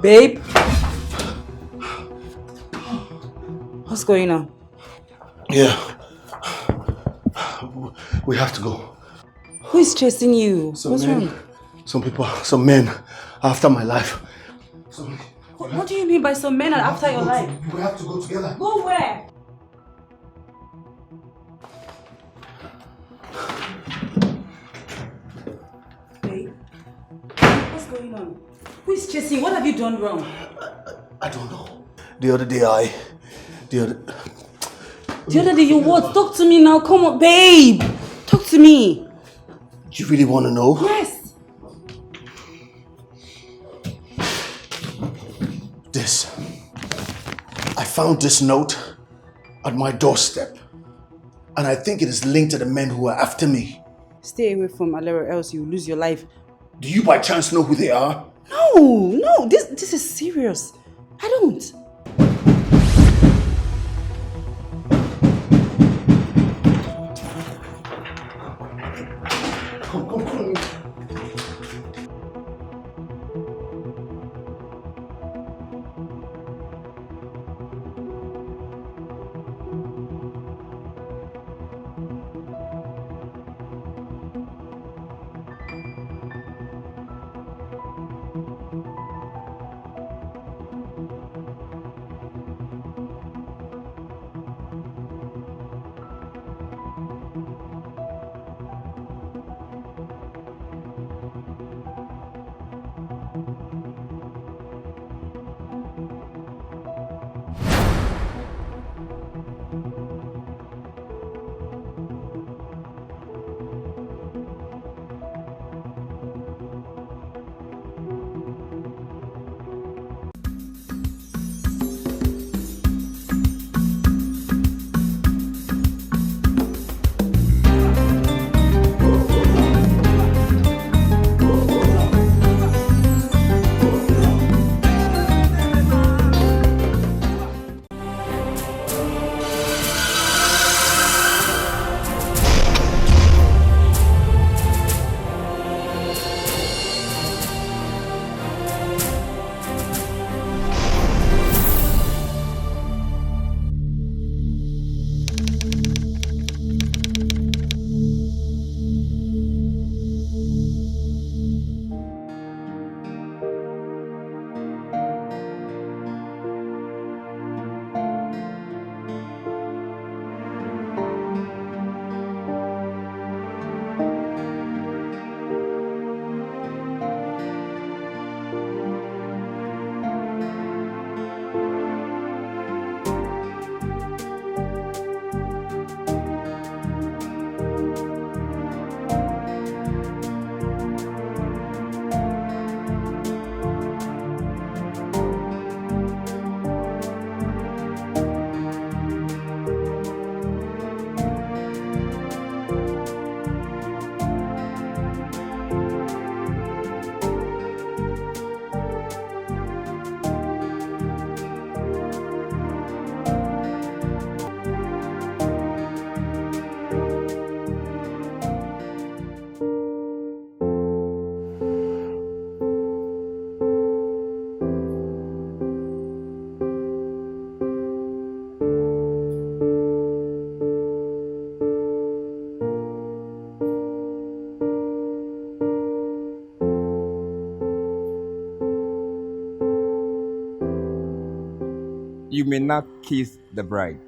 Babe? What's going on? Yeah. We have to go. Who is chasing you? What's wrong? Some men are after my life. What do you mean by some men are after your life? We have to go together. Go where? Babe? What's going on? Who is chasing? What have you done wrong? I don't know. The other day The other day you what? Talk to me now. Come on, babe. Talk to me. You really want to know? Yes. I found this note at my doorstep. And I think it is linked to the men who are after me. Stay away from Alera, else you will lose your life. Do you by chance know who they are? No. This is serious. I don't. Come. You may not kiss the bride.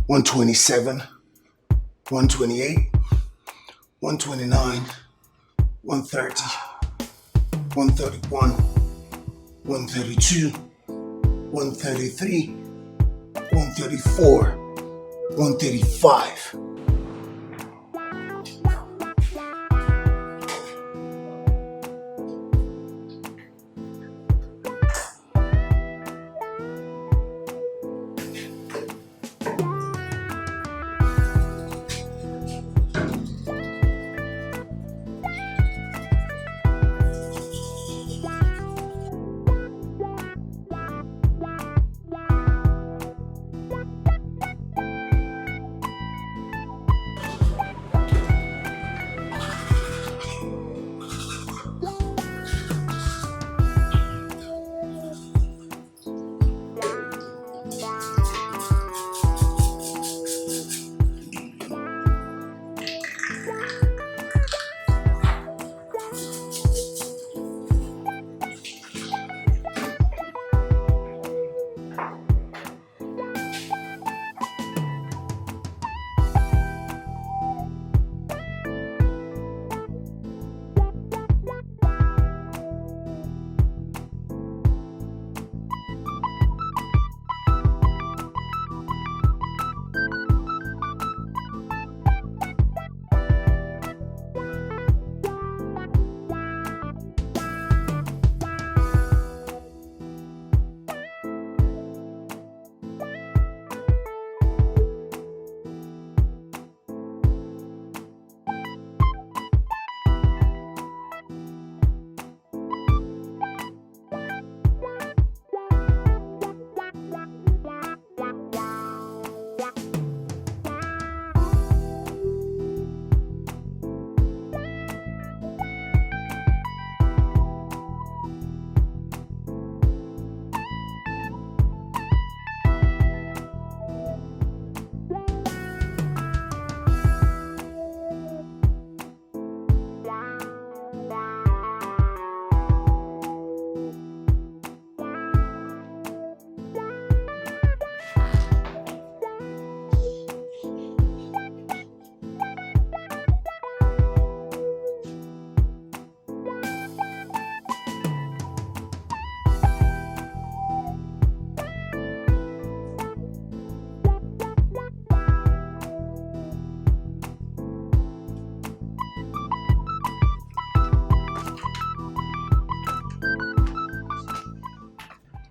$127, $128, $129, $130, $131, $132, $133, $134, $135.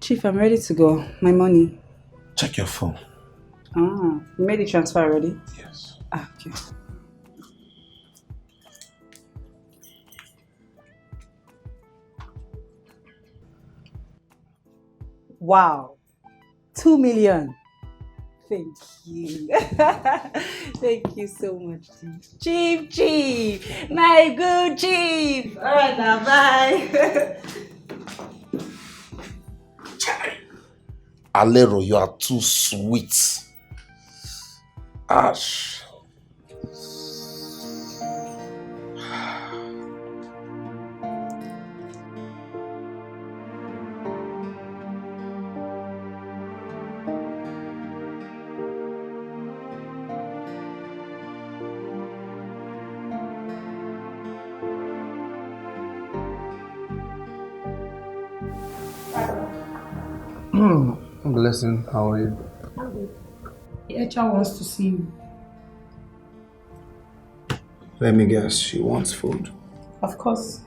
Chief, I'm ready to go. My money. Check your phone. Ah, you made the transfer already? Yes. Ah, okay. Wow. 2 million. Thank you. Thank you so much, Chief. Chief. My good Chief. All right, now, bye. Alero, you are too sweet. Ash. Blessing, how are you? I'm good. The HR wants to see you. Let me guess, she wants food. Of course.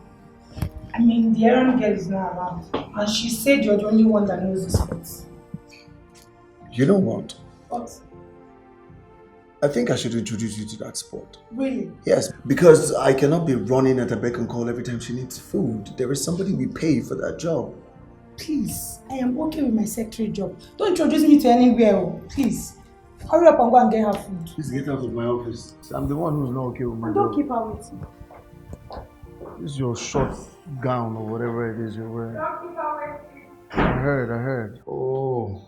I mean, the errand girl is not around. And she said you're the only one that knows this place. You know what? What? I think I should introduce you to that spot. Really? Yes, because I cannot be running at a beck and call every time she needs food. There is somebody we pay for that job. Please, I am okay with my secretary job. Don't introduce me to anywhere, please. Hurry up and go and get her food. Please get out of my office. I'm the one who's not okay with my Don't job. keep her waiting. This is your short gown or whatever it is you're wearing. Don't keep her waiting. I heard. Oh.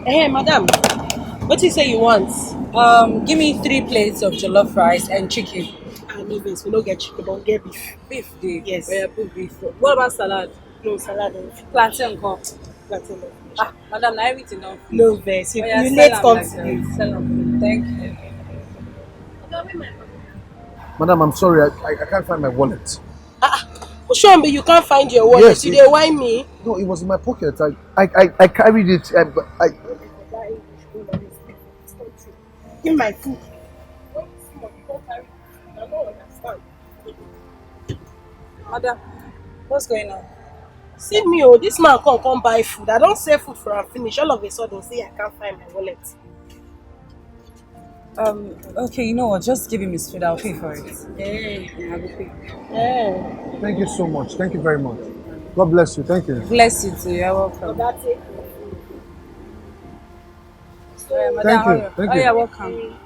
Hey, madam, what do you say you want? Give me 3 plates of jollof rice and chicken. No beans, we don't get chicken, but we get beef. Beef, day. Yes. Yeah, put beef. What about salad? No, salad. Plantain cup. Plantain. Madam, now everything now. No vex. You yeah, late sell come like today. that. Sell them. Thank you. Madam, I'm sorry. I can't find my wallet. Sure, but you can't find your wallet. Yes, You dey whine me? No, it was in my pocket. I carried it. But Give my food. Madam, what's going on? See me, this man come buy food. I don't sell food for him finish. All of a sudden, say I can't find my wallet. Okay, you know what? Just give him his food. I'll pay for it. Yeah. I will pay. Yeah. thank you so much. Thank you very much. God bless you. Thank you. Bless you too. You're welcome. That's it. Yeah, madam, Thank you. hurry up. Thank Oh, you. you're welcome.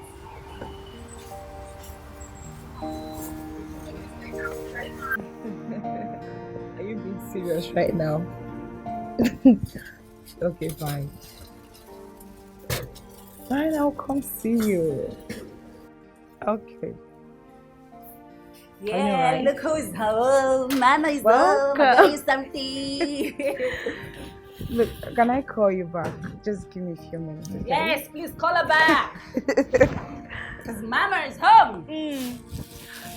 Are you being serious right now? Okay, fine. Fine, I'll come see you. Okay. Yeah, right? look who's home. Mama is Welcome. home. I'll tell you something. Look, can I call you back? Just give me a few minutes. Okay? Yes, please call her back. Because Mama is home.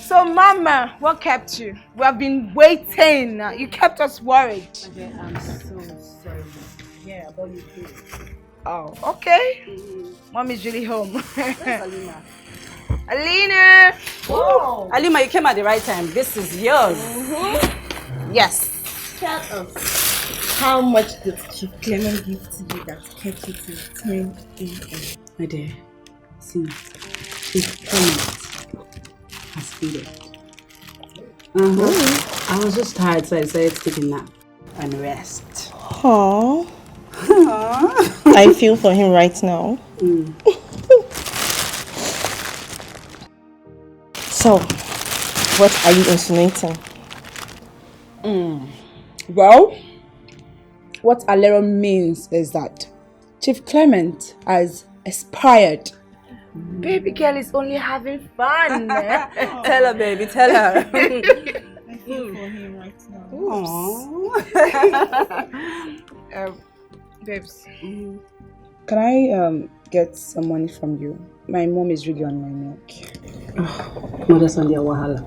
So, Mama, what kept you? We have been waiting. You kept us worried. Okay, I'm so sorry. Yeah, about you too. Oh, okay. Mommy's really home. Where's Alima? Alina! Oh. Alima, you came at the right time. This is yours. Yes. Tell us, how much did Chief Clement give to you that kept you till 10 a.m.? My dear, see, Chief Clement has faded. I was just tired, so I decided to take a nap and rest. Oh, I feel for him right now. So, what are you insinuating? Well, what Alero means is that Chief Clement has expired. Baby girl is only having fun. Tell her, baby, tell her. I feel for him right now. Babes. Can I get some money from you? My mom is really on my neck. Mother's on their wahala.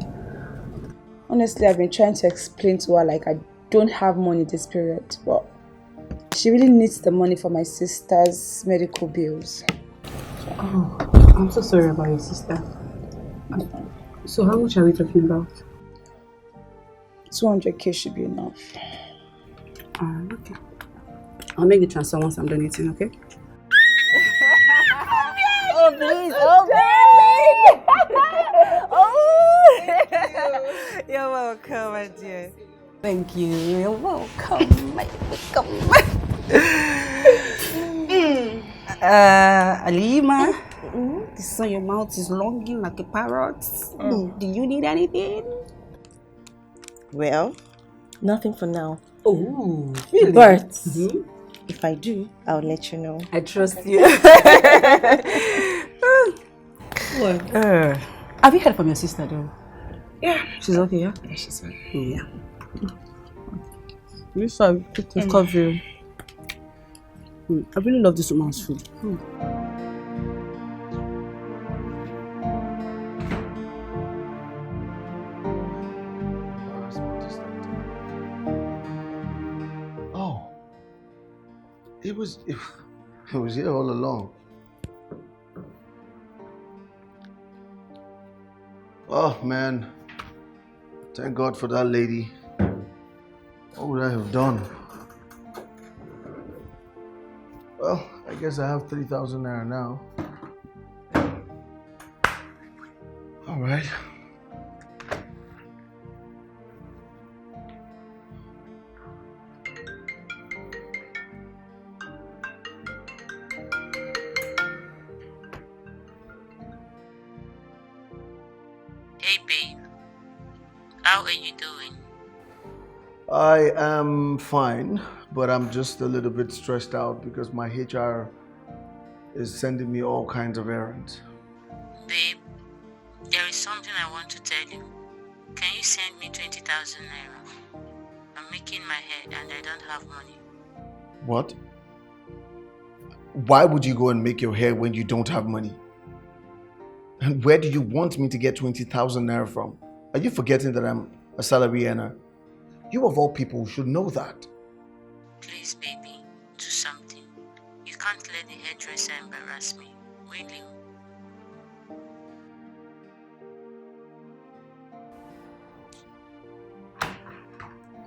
Honestly, I've been trying to explain to her like I don't have money this period, but she really needs the money for my sister's medical bills. Oh, I'm so sorry about your sister. So how much are we talking about? 200k should be enough. Okay. I'll make the transfer once I'm done eating, okay? Oh, please. Oh, Oh! You're welcome, my dear. Thank you. You're welcome. Alima, this on your mouth is longing like a parrot. Do you need anything? well, nothing for now. Oh, really? But If I do, I'll let you know. I trust you. What? Have you heard from your sister though? Yeah. She's okay, yeah? Yeah, she's okay. Yeah. This I took recovery. I really love this woman's food. Oh, it was here all along. Oh man, thank God for that lady. What would I have done? Well, I guess I have 3,000 naira now. All right. Hey babe, how are you doing? I am fine, but I'm just a little bit stressed out because my HR is sending me all kinds of errands. Babe, there is something I want to tell you. Can you send me 20,000 naira? I'm making my head and I don't have money. What? Why would you go and make your hair when you don't have money? And where do you want me to get 20,000 naira from? Are you forgetting that I'm a salary earner? You of all people should know that. Please, baby, do something. You can't let the hairdresser embarrass me, will you?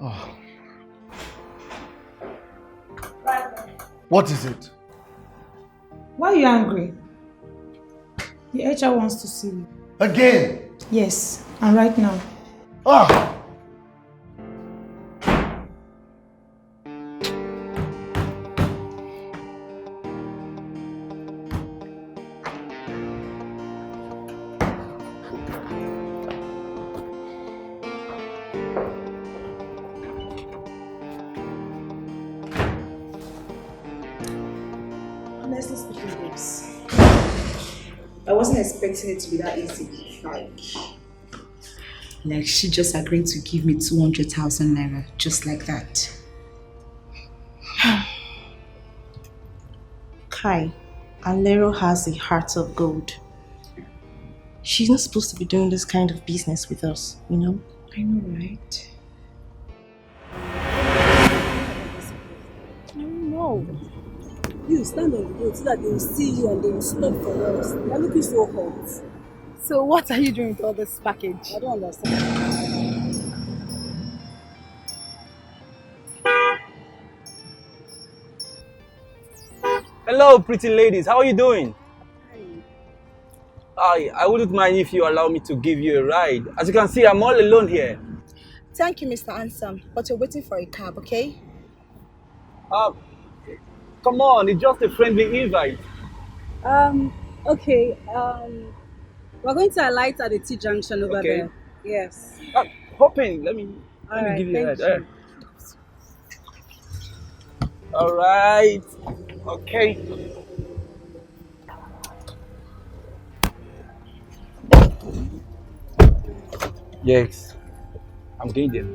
Oh. What is it? Why are you angry? The HR wants to see you. Again? Yes, and right now. Ah! Honestly speaking, babes, I wasn't expecting it to be that easy. Like she just agreed to give me 200,000 naira, just like that. Kai, Alero has a heart of gold. She's not supposed to be doing this kind of business with us, you know? I know, right? No. You stand on the road so that they will see you and they will stop for us. You're looking so hot. So what are you doing with all this package? I don't understand. Hello, pretty ladies. How are you doing? I wouldn't mind if you allow me to give you a ride. As you can see, I'm all alone here. Thank you, Mr. Handsome, but you're waiting for a cab, okay? Come on, it's just a friendly invite. Okay. We're going to alight at the T junction over there. Yes. Hop in. Let me Alright, give you a ride. thank you. All right. Okay. Yes, I'm going there.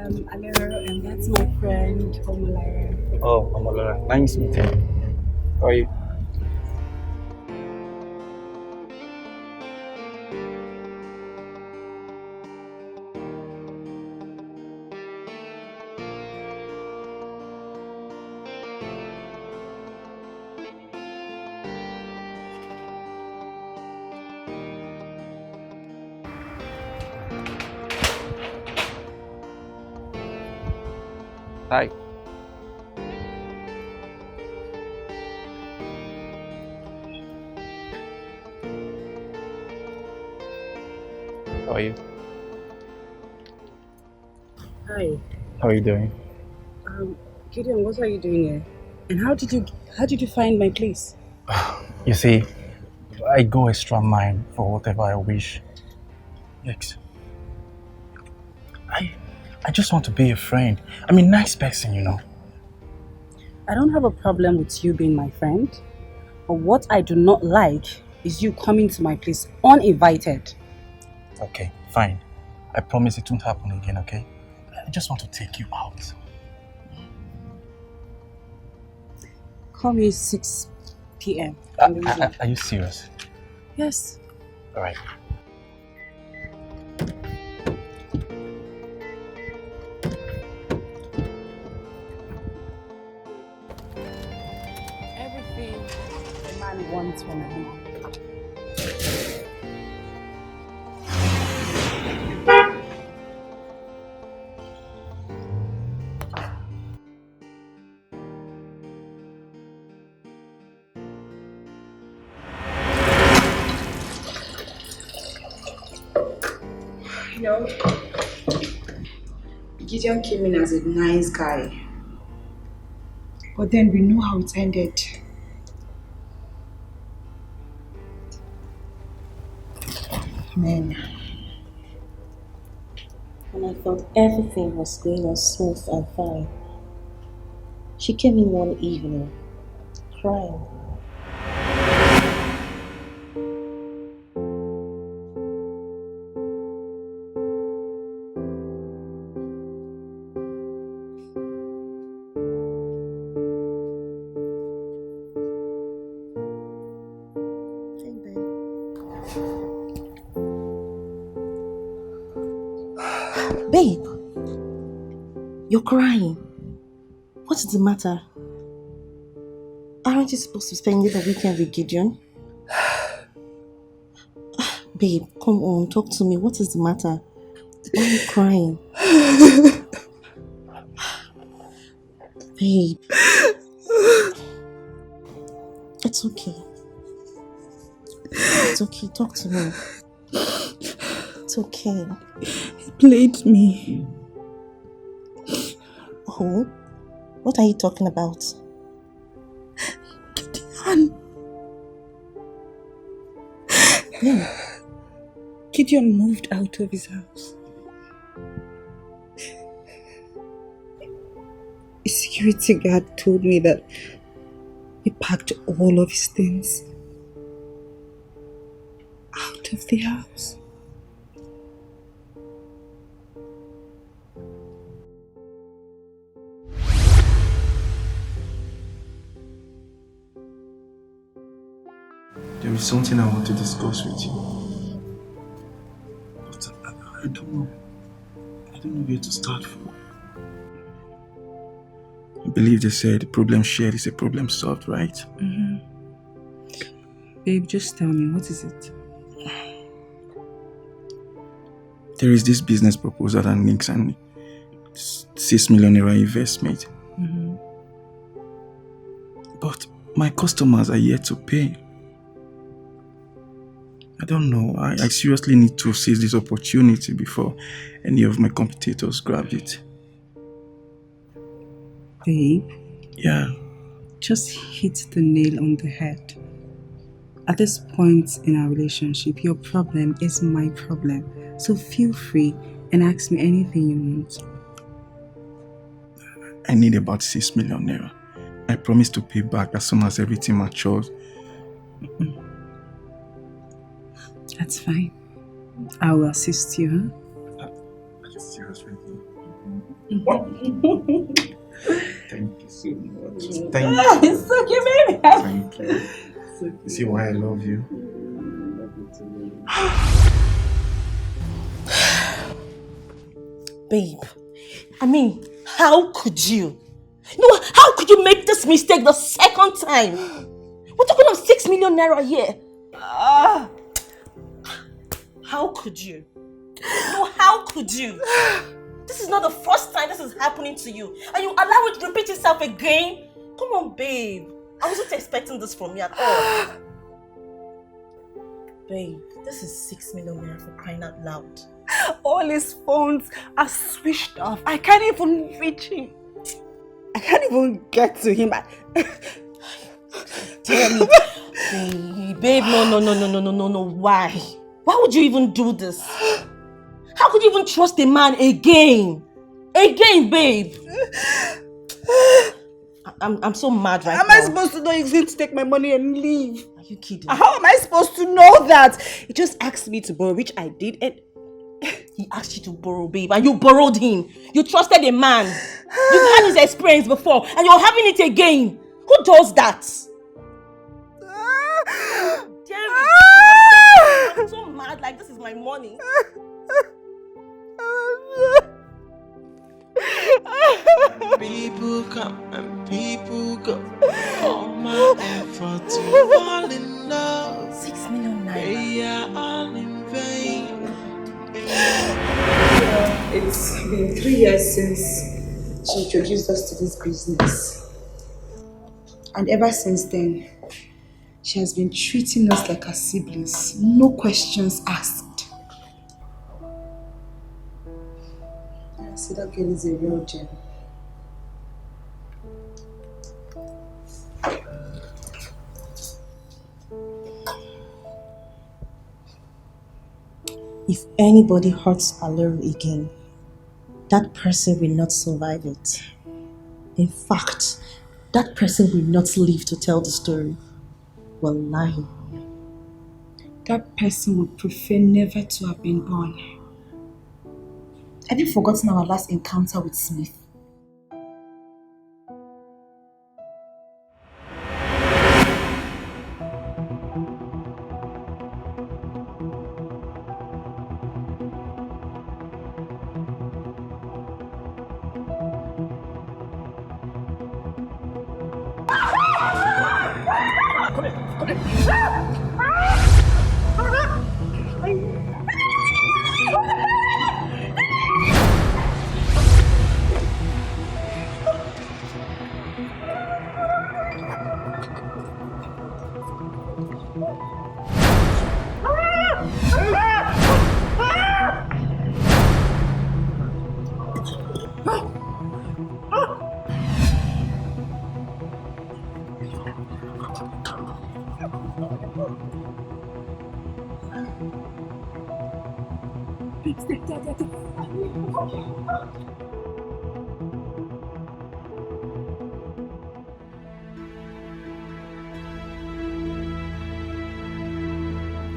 Alero, and that's my friend, Omolara. Oh, Omolara. Nice meeting you. How are you? Hi. How are you? Hi. How are you doing? Gideon, what are you doing here? And how did you find my place? You see, I go extra mile for whatever I wish. Yes. I just want to be a friend. I'm a nice person, you know. I don't have a problem with you being my friend, but what I do not like is you coming to my place uninvited. Okay, fine. I promise it won't happen again, okay? I just want to take you out. Call me 6 p.m. Are you serious? Yes. All right. Everything a man wants from a woman. You know, Gideon came in as a nice guy. But then we know how it ended. Man. And I thought everything was going on smooth and fine. She came in one evening, crying. Babe, you're crying. What's the matter? Aren't you supposed to spend the weekend with Gideon? Babe, come on, talk to me. What is the matter? Why are you crying? Babe. It's okay. It's okay, talk to me. It's okay. He played me. Who? What are you talking about? Gideon. Yeah. Gideon moved out of his house. A security guard told me that he packed all of his things out of the house. There is something I want to discuss with you. But I don't know. I don't know where to start from. I believe they said the problem shared is a problem solved, right? Mm-hmm. Babe, just tell me, what is it? There is this business proposal that links and 6 million naira investment. Mm-hmm. But my customers are yet to pay. I don't know. I seriously need to seize this opportunity before any of my competitors grab it. Babe? Yeah. Just hit the nail on the head. At this point in our relationship, your problem is my problem. So feel free and ask me anything you want. I need about 6 million naira. I promise to pay back as soon as everything matures. Mm-hmm. That's fine. I will assist you, huh? Are you serious with me? Mm-hmm. Thank you so much. Thank you. It's okay, baby. Thank you. You see why I love you? Babe, I mean, how could you? No, how could you make this mistake the second time? We're talking of 6 million naira a year. How could you? No, how could you? This is not the first time this is happening to you. And you allow it to repeat itself again? Come on, babe. I wasn't expecting this from you at all. Babe, this is 6 million naira for crying out loud. All his phones are switched off. I can't even reach him. I can't even get to him. Tell me, babe, no. Why? Why would you even do this? How could you even trust a man again? Again, babe. I'm so mad right Am now. I supposed to know he's going to take my money and leave? Are you kidding? How am I supposed to know that? He just asked me to borrow, which I did, and he asked you to borrow, babe, and you borrowed him. You trusted a man. You've had his experience before, and you're having it again. Who does that? Diryt, I'm so mad. Like, this is my money. People come and people go. All my effort to fall in love. 6 million naira. They are all in vain. It's been 3 years since she introduced us to this business. And ever since then, she has been treating us like her siblings. No questions asked. I see that girl is a real gem. If anybody hurts Aleru again, that person will not survive it. In fact, that person will not live to tell the story. Wallahi. That person would prefer never to have been born. Have you forgotten our last encounter with Smith?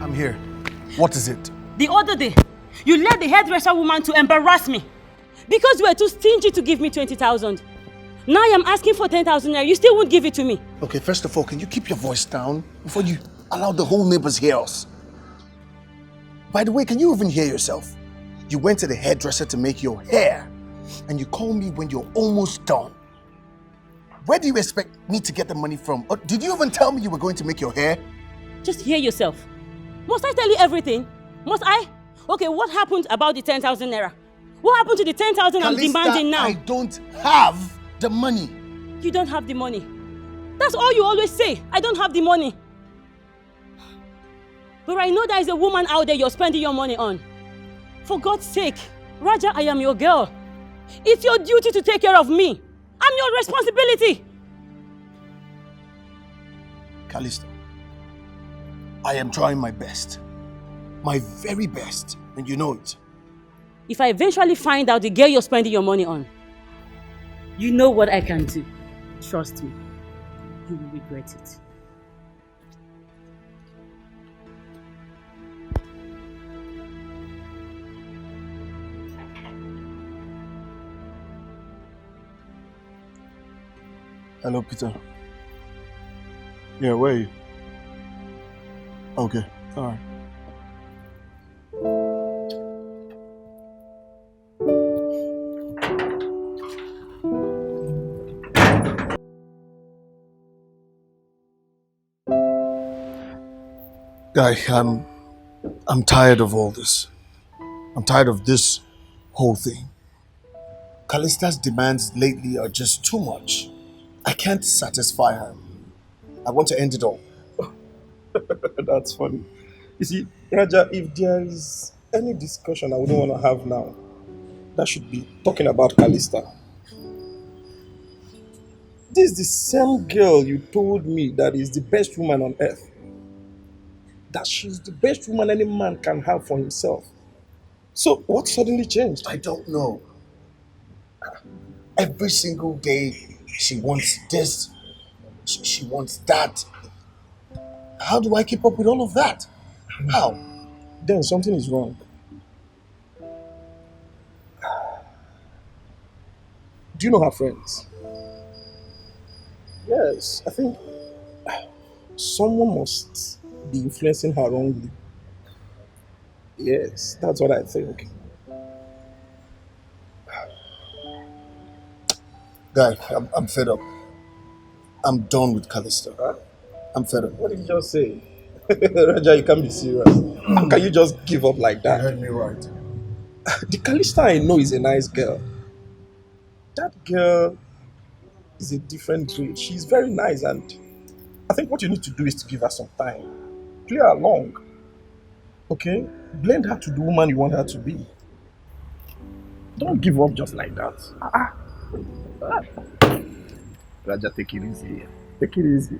I'm here. What is it? The other day, you led the hairdresser woman to embarrass me because you were too stingy to give me 20,000. Now I'm asking for 10,000 naira. You still won't give it to me. Okay, first of all, can you keep your voice down before you allow the whole neighbors hear us? By the way, can you even hear yourself? You went to the hairdresser to make your hair, and you call me when you're almost done. Where do you expect me to get the money from? Or did you even tell me you were going to make your hair? Just hear yourself. Must I tell you everything? Must I? Okay, what happened about the 10,000 naira? What happened to the 10,000 I'm demanding now? I don't have the money. You don't have the money. That's all you always say. I don't have the money. But I know there is a woman out there you're spending your money on. For God's sake, Raja, I am your girl. It's your duty to take care of me. I'm your responsibility. Callisto, I am trying my best. My very best, and you know it. If I eventually find out the girl you're spending your money on, you know what I can do. Trust me. You will regret it. Hello, Peter. Yeah, where are you? Okay, all right. Guy, I'm tired of all this. I'm tired of this whole thing. Callista's demands lately are just too much. I can't satisfy her. I want to end it all. That's funny. You see, Raja, if there is any discussion I wouldn't want to have now, that should be talking about Callista. This is the same girl you told me that is the best woman on earth. That she's the best woman any man can have for himself. So what suddenly changed? I don't know. Every single day She wants this. She wants that. How do I keep up with all of that? How? Then something is wrong. Do you know her friends? Yes, I think someone must be influencing her wrongly. Yes, that's what I think. Guy, I'm fed up. I'm done with Callisto. Huh? I'm fed up. What did you just say? Raja, you can't be serious. How can you just give up like that? You heard me right. The Calista I know is a nice girl. That girl is a different breed. She's very nice, and I think what you need to do is to give her some time. Play her along. Okay? Blend her to the woman you want her to be. Don't give up just like that. Raja, take it easy. Take it easy.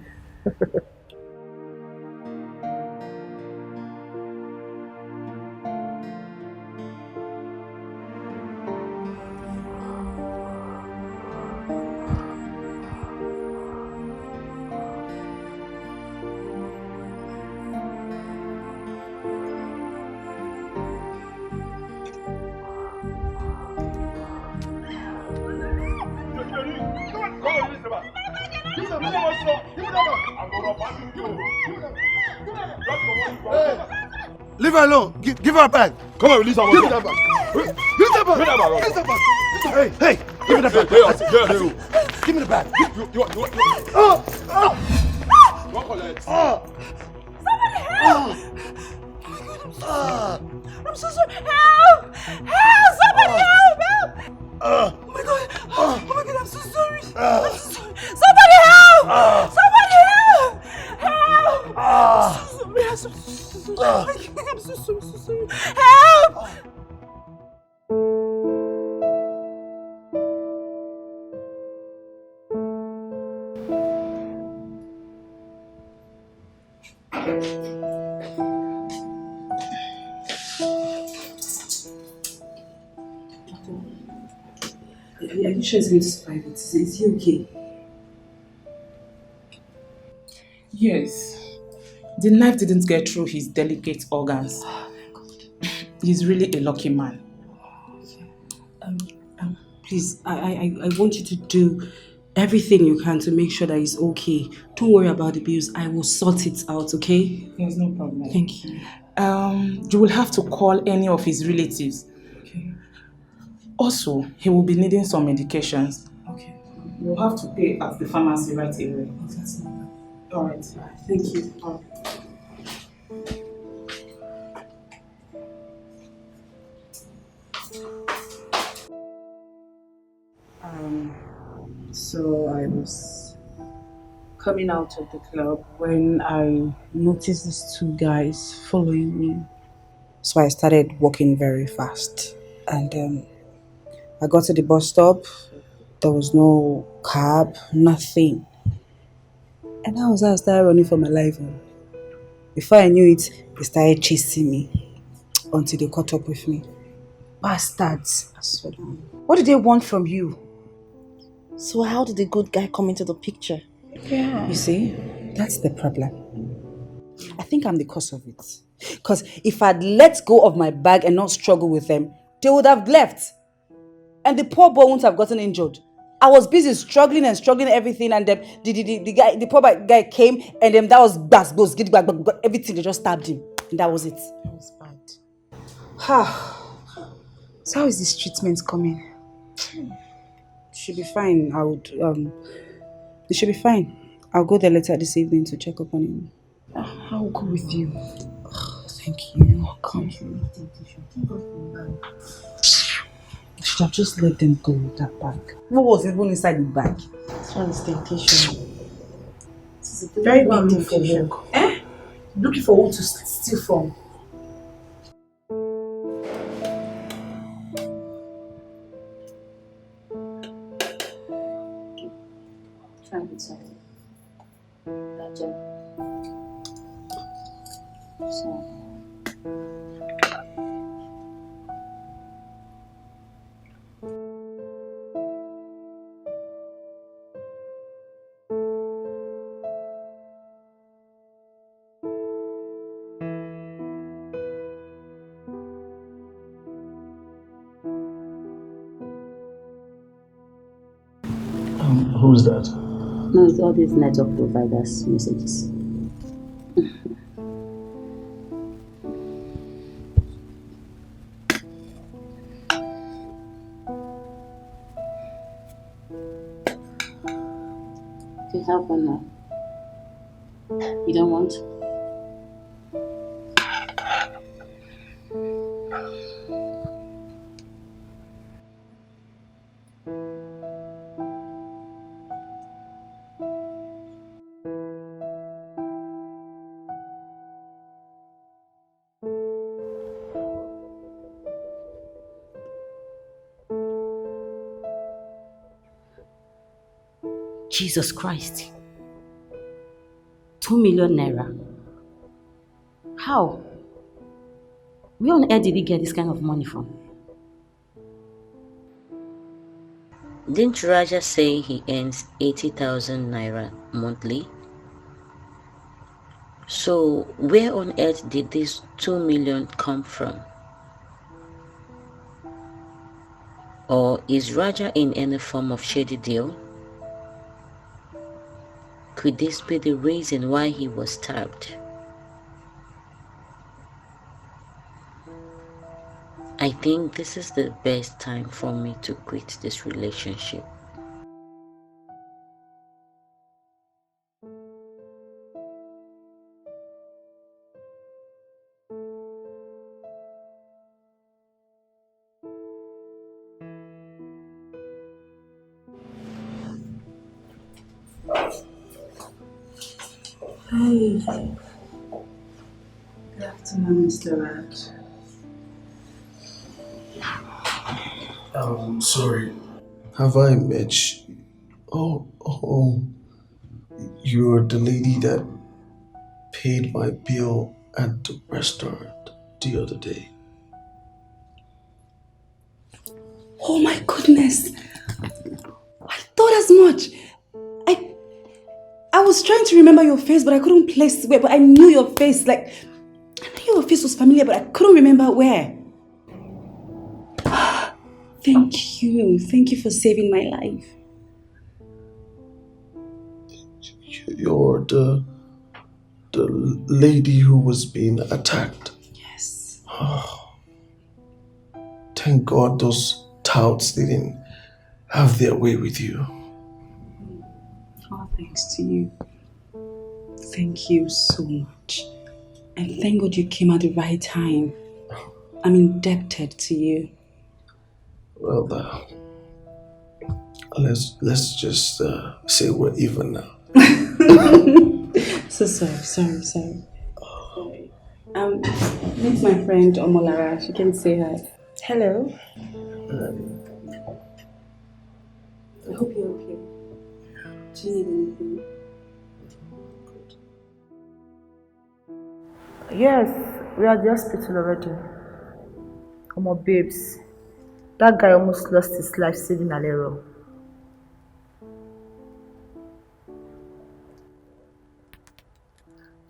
Leave her alone. Give her a bag. Come on, release her. Give me that bag. Release that bag. Release that bag. Hey, give me the bag. Give me the bag. You want collect? Somebody help! I'm so sorry. Help! Help! Somebody help! Help! Oh my god! Oh my god! I'm so sorry. I'm so sorry. Somebody help! Somebody help! Help! I'm so sorry. I'm so sorry. I'm so sorry. Help! Are you sure he's going to survive it? Is he okay? Yes. The knife didn't get through his delicate organs. He's really a lucky man. Please, I want you to do everything you can to make sure that he's okay. Don't worry about the bills. I will sort it out, okay? There's no problem. Thank you. You will have to call any of his relatives. Okay. Also, he will be needing some medications. Okay. You'll have to pay at the pharmacy right away. Oh, that's not bad. All right. Thank you. All right. So I was coming out of the club when I noticed these two guys following me. So I started walking very fast, and I got to the bus stop. There was no cab, nothing. And I started running for my life. Before I knew it, they started chasing me until they caught up with me. Bastards. I swear. What did they want from you? So how did the good guy come into the picture? Yeah. You see, that's the problem. I think I'm the cause of it. Because if I'd let go of my bag and not struggle with them, they would have left. And the poor boy wouldn't have gotten injured. I was busy struggling everything, and the poor guy came, and that was everything. They just stabbed him, and that was it. That was bad. So how is this treatment coming? Should be fine. It should be fine. I'll go there later this evening to check up on him. I'll go with you. Thank you. Come. I should have just let them go with that bag. What was even inside the bag? This one is temptation. This is a Very big big temptation. Looking for who to steal from. Try and inside. Gotcha. So. Who's that? No, it's all these network providers' messages. You have one now. You don't want? Jesus Christ. 2 million naira. How? Where on earth did he get this kind of money from? Didn't Raja say he earns 80,000 naira monthly? So where on earth did this 2 million come from? Or is Raja in any form of shady deal? Could this be the reason why he was stabbed? I think this is the best time for me to quit this relationship. Hi. Good afternoon, Mr. Raj. Sorry. Have I met you? Oh, you're the lady that paid my bill at the restaurant the other day. Oh my goodness! I thought as much. I was trying to remember your face, but I couldn't place where. But I knew your face. I knew your face was familiar, but I couldn't remember where. Thank you. Thank you for saving my life. You're the lady who was being attacked. Yes. Thank God those touts didn't have their way with you. All thanks to you. Thank you so much. And thank God you came at the right time. I'm indebted to you. Well, let's just say we're even now. So sorry. Meet my friend Omolara. She can say hi. Hello. I hope you're okay. Do you need anything? Yes, we are at the hospital already. Come on, babes. That guy almost lost his life saving Alero.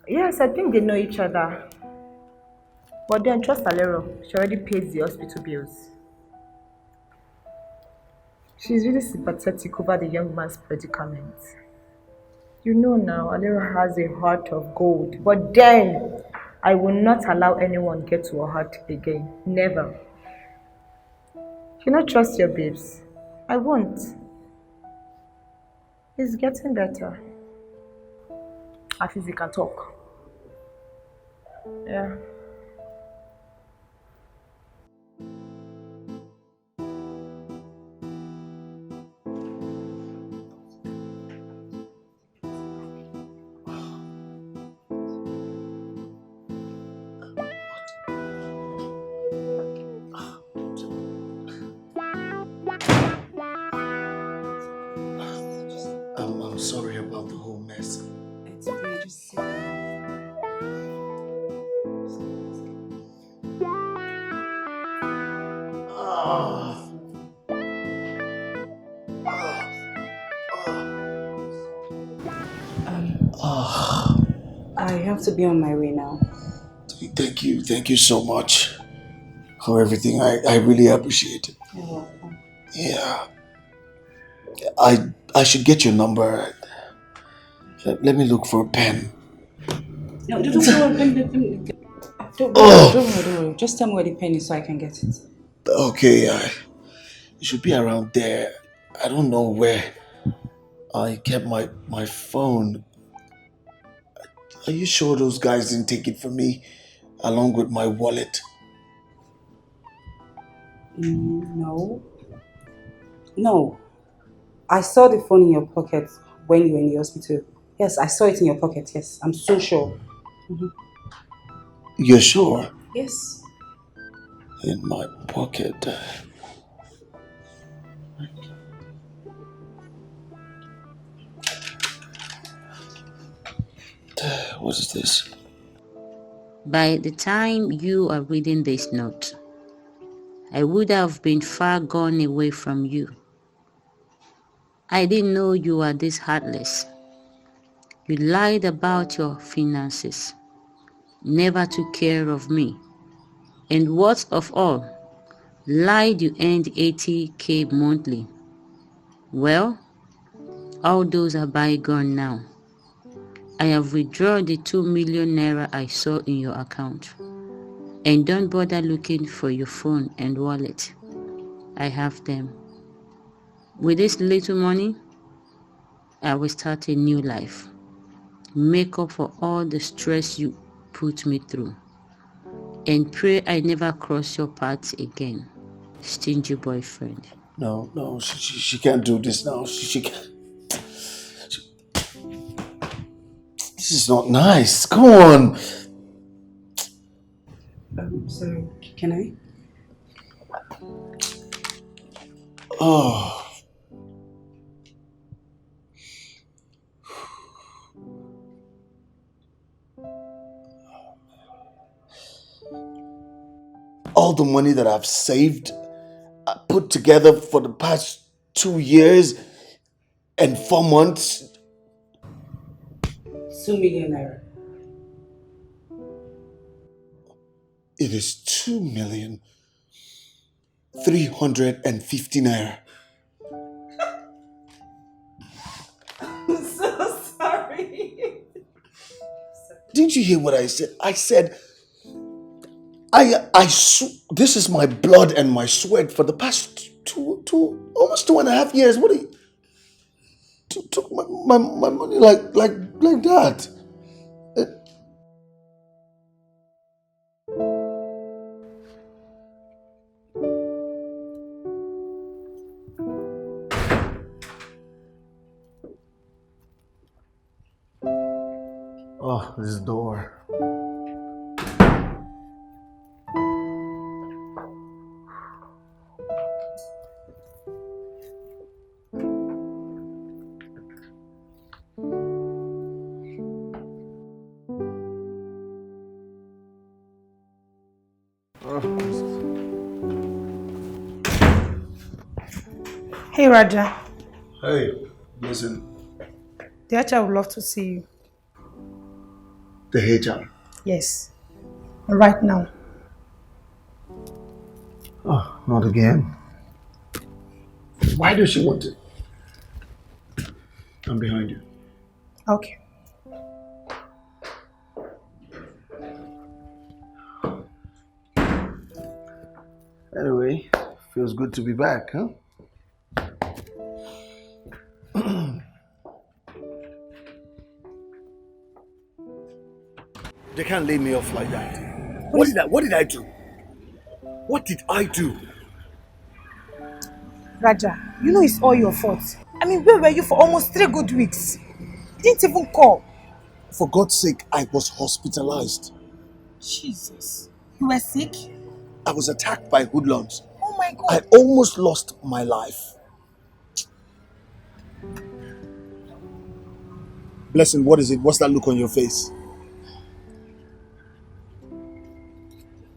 Yes, I think they know each other. But then trust Alero. She already pays the hospital bills. She's really sympathetic over the young man's predicament. You know now, Alero has a heart of gold. But then, I will not allow anyone get to her heart again. Never. You not trust your babes. I won't. It's getting better. At least he can talk. Yeah. I'm sorry about the whole mess. It's okay, just sit down. I have to be on my way now. Thank you so much for everything. I really appreciate it. You're welcome. Yeah. I should get your number. Let me look for a pen. No, don't worry. Don't worry. Just tell me where the pen is so I can get it. Okay, it should be around there. I don't know where I kept my phone. Are you sure those guys didn't take it from me along with my wallet? No. No. I saw the phone in your pocket when you were in the hospital. Yes, I saw it in your pocket. Yes, I'm so sure. You're sure? Yes. In my pocket. What is this? By the time you are reading this note, I would have been far gone away from you. I didn't know you were this heartless. You lied about your finances, never took care of me, and worst of all, lied you earned 80k monthly. Well, all those are bygone now. I have withdrawn the 2 million naira I saw in your account. And don't bother looking for your phone and wallet. I have them. With this little money, I will start a new life. Make up for all the stress you put me through. And pray I never cross your path again. Stingy boyfriend. No, she can't do this now. She can't. This is not nice. Come on. Sorry, can I? Oh. All the money that I've saved, put together for the past 2 years and 4 months. 2 million naira. It is 2,350,000 naira. I'm so sorry. Didn't you hear what I said? I said, this is my blood and my sweat for the past almost 2.5 years. What are you? Took my money like that. Oh, this door. Hey Raja. Hey, listen. The HR would love to see you. The HR. Yes. Right now. Oh, not again. Why does she want it? I'm behind you. Okay. Anyway, feels good to be back, huh? They can't lay me off like that. What did I do? What did I do? Raja, you know it's all your fault. I mean, where were you for almost 3 good weeks? You didn't even call. For God's sake, I was hospitalized. Jesus. You were sick? I was attacked by hoodlums. Oh my God. I almost lost my life. Blessing, what is it? What's that look on your face?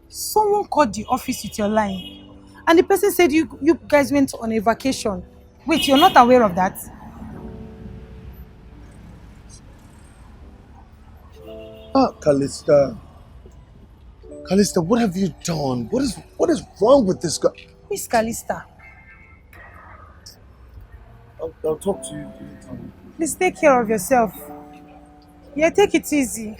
Someone called the office with your line. And the person said you guys went on a vacation. Wait, you're not aware of that? Callista. Callista, what have you done? What is wrong with this girl? Who is Callista? I'll talk to you later. Please take care of yourself. Yeah, take it easy.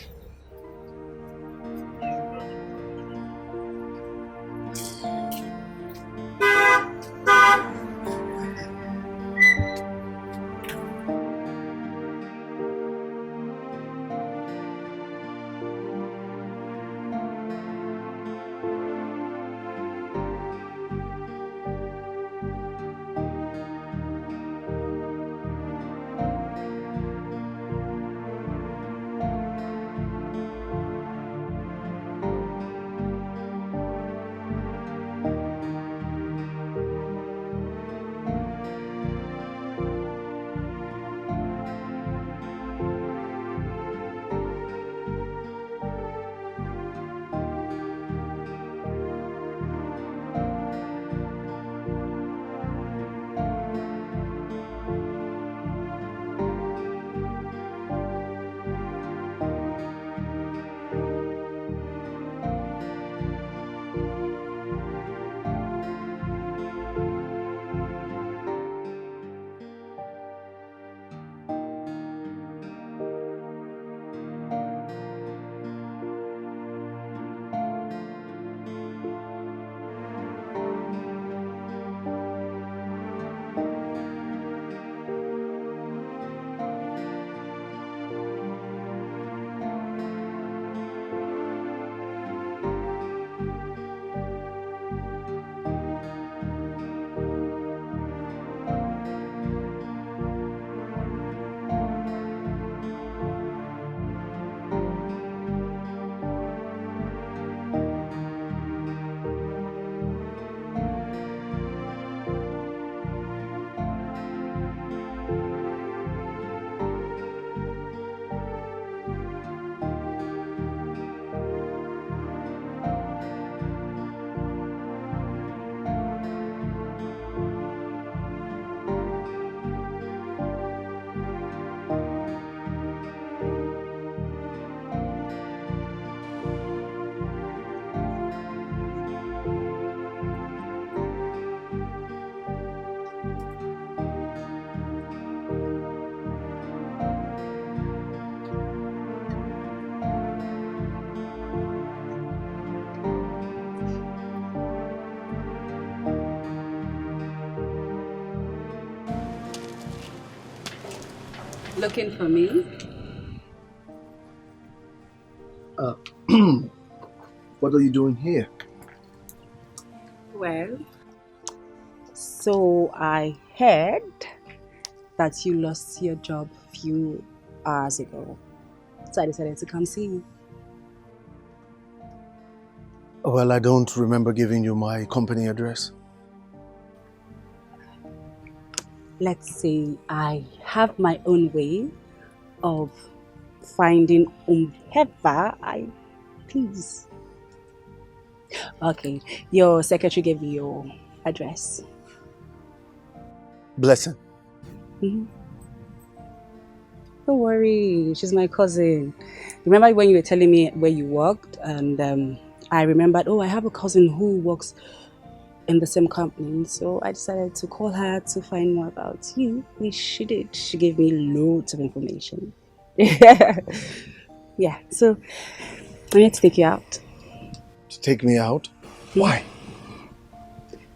Looking for me? What are you doing here? Well, so I heard that you lost your job a few hours ago. So I decided to come see you. Well, I don't remember giving you my company address. Let's say I have my own way of finding whomever I please. Okay, your secretary gave me your address. Blessing. Mm-hmm. Don't worry, she's my cousin. Remember when you were telling me where you worked, and I remembered, oh, I have a cousin who works in the same company, so I decided to call her to find more about you, which she did. She gave me loads of information. Yeah, so I need to take you out. To take me out? Why?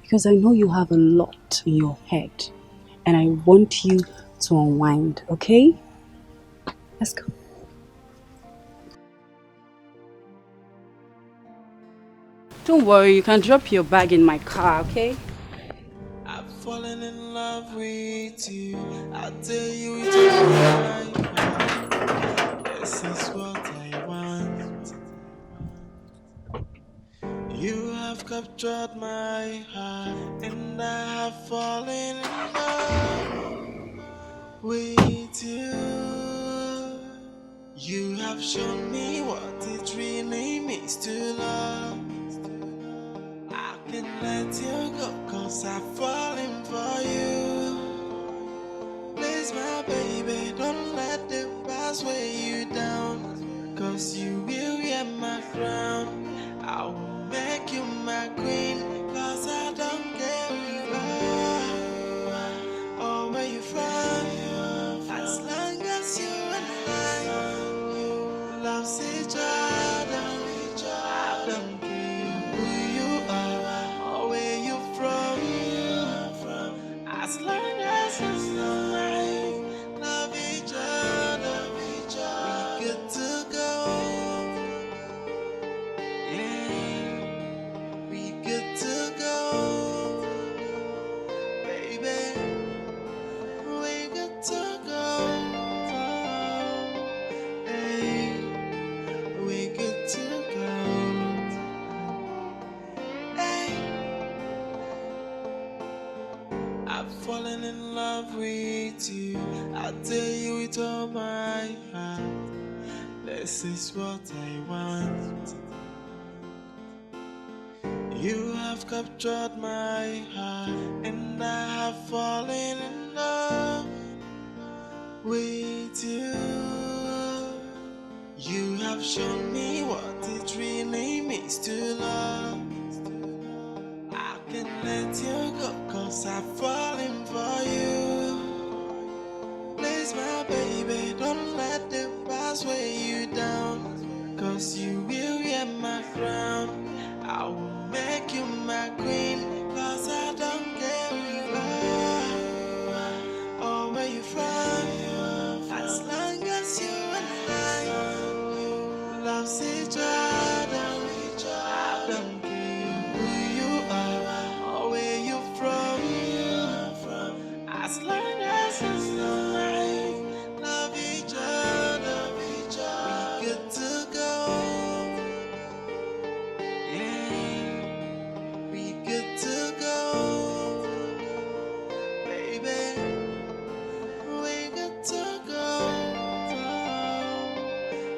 Because I know you have a lot in your head, and I want you to unwind, okay? Let's go. Don't worry, you can drop your bag in my car, okay? I've fallen in love with you. I tell you it's my heart. This is what I want. You have captured my heart, and I have fallen in love with you. You have shown me what it really means to love. I can let you go, cause I've fallen for you. Please, my baby, don't let the past weigh you down, cause you will wear my crown. I will make you my queen, cause I don't care who you are or where you're from. falling in love with you. I tell you with all my heart, this is what I want. You have captured my heart, and I have fallen in love with you. You have shown me what it really means to love. I can't let you go, cause I've fallen for you. Please, my baby, don't let the past weigh you down, cause you will wear my crown. I will make you my queen, cause I don't care who you are or where you from. As long as you and I love each other, I don't care who you are or where you from. As long as you and I love each other, we good to go. Yeah, we good to go, baby. We good to go.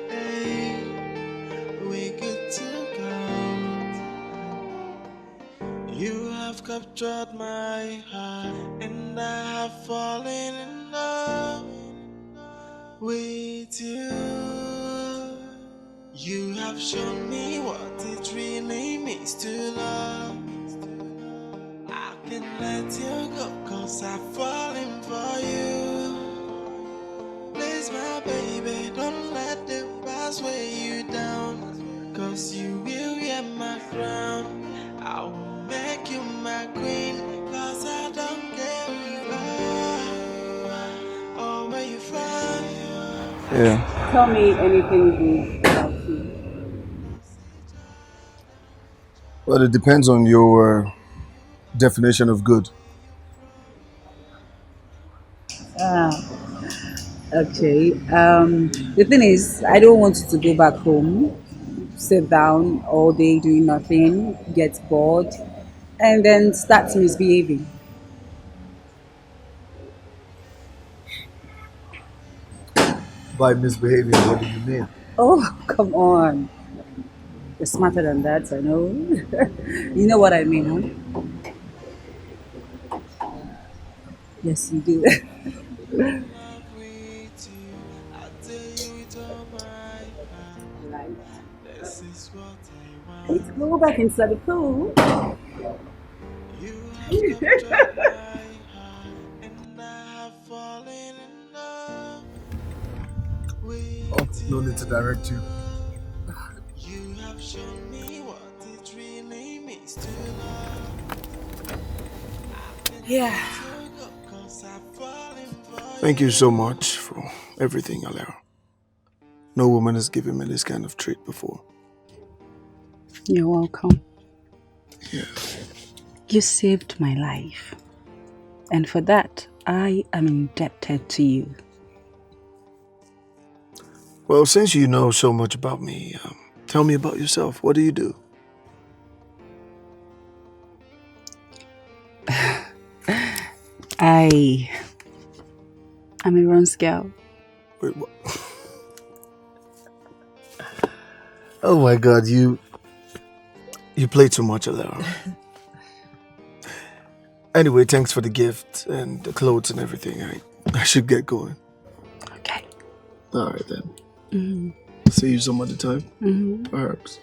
Hey, we good to go. You have captured my heart, and I have fallen in love with you. You have shown me what it really means to love. I can't let you go, cause I've fallen for you. Please, my baby, don't let the past weigh you down, cause you will wear my crown. I will make you my queen, cause I don't care who you are or where you from. Yeah. Tell me anything good about you. Well, it depends on your definition of good. Ah, okay. The thing is, I don't want you to go back home, sit down all day doing nothing, get bored, and then start misbehaving. By misbehaving, what do you mean? Oh, come on. You're smarter than that, I know. You know what I mean, huh? Yes, you do. Let's go back inside the pool. Oh, no need to direct you. You have shown me what it really means to love. Yeah. Thank you so much for everything, Alera. No woman has given me this kind of treat before. You're welcome. Yeah. You saved my life. And for that, I am indebted to you. Well, since you know so much about me, tell me about yourself. What do you do? I'm a runs girl. Wait, what? Oh my God, you play too much, Alera. Anyway, thanks for the gift and the clothes and everything. I should get going. Okay. All right then. Mm-hmm. See you some other time. Mm-hmm. Perhaps.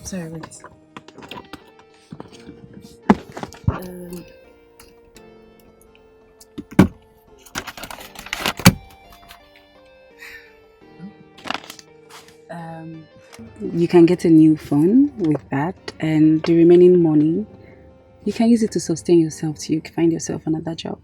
Sorry, wait. You can get a new phone with that, and the remaining money, you can use it to sustain yourself till you find yourself another job.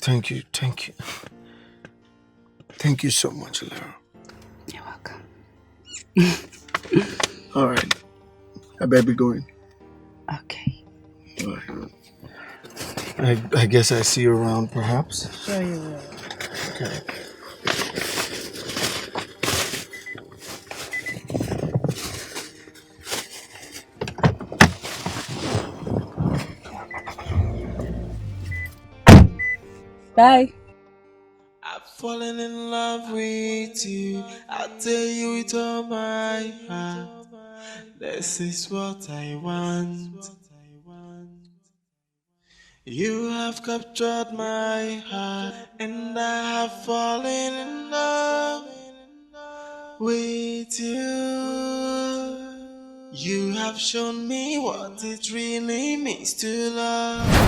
Thank you. Thank you so much, Alera. You're welcome. All right. I better be going. Okay. All right. I guess I see you around, perhaps. Sure you will. Okay. Bye. I've fallen in love with you. I tell you with all my heart. This is what I want. You have captured my heart, and I have fallen in love with you. You have shown me what it really means to love.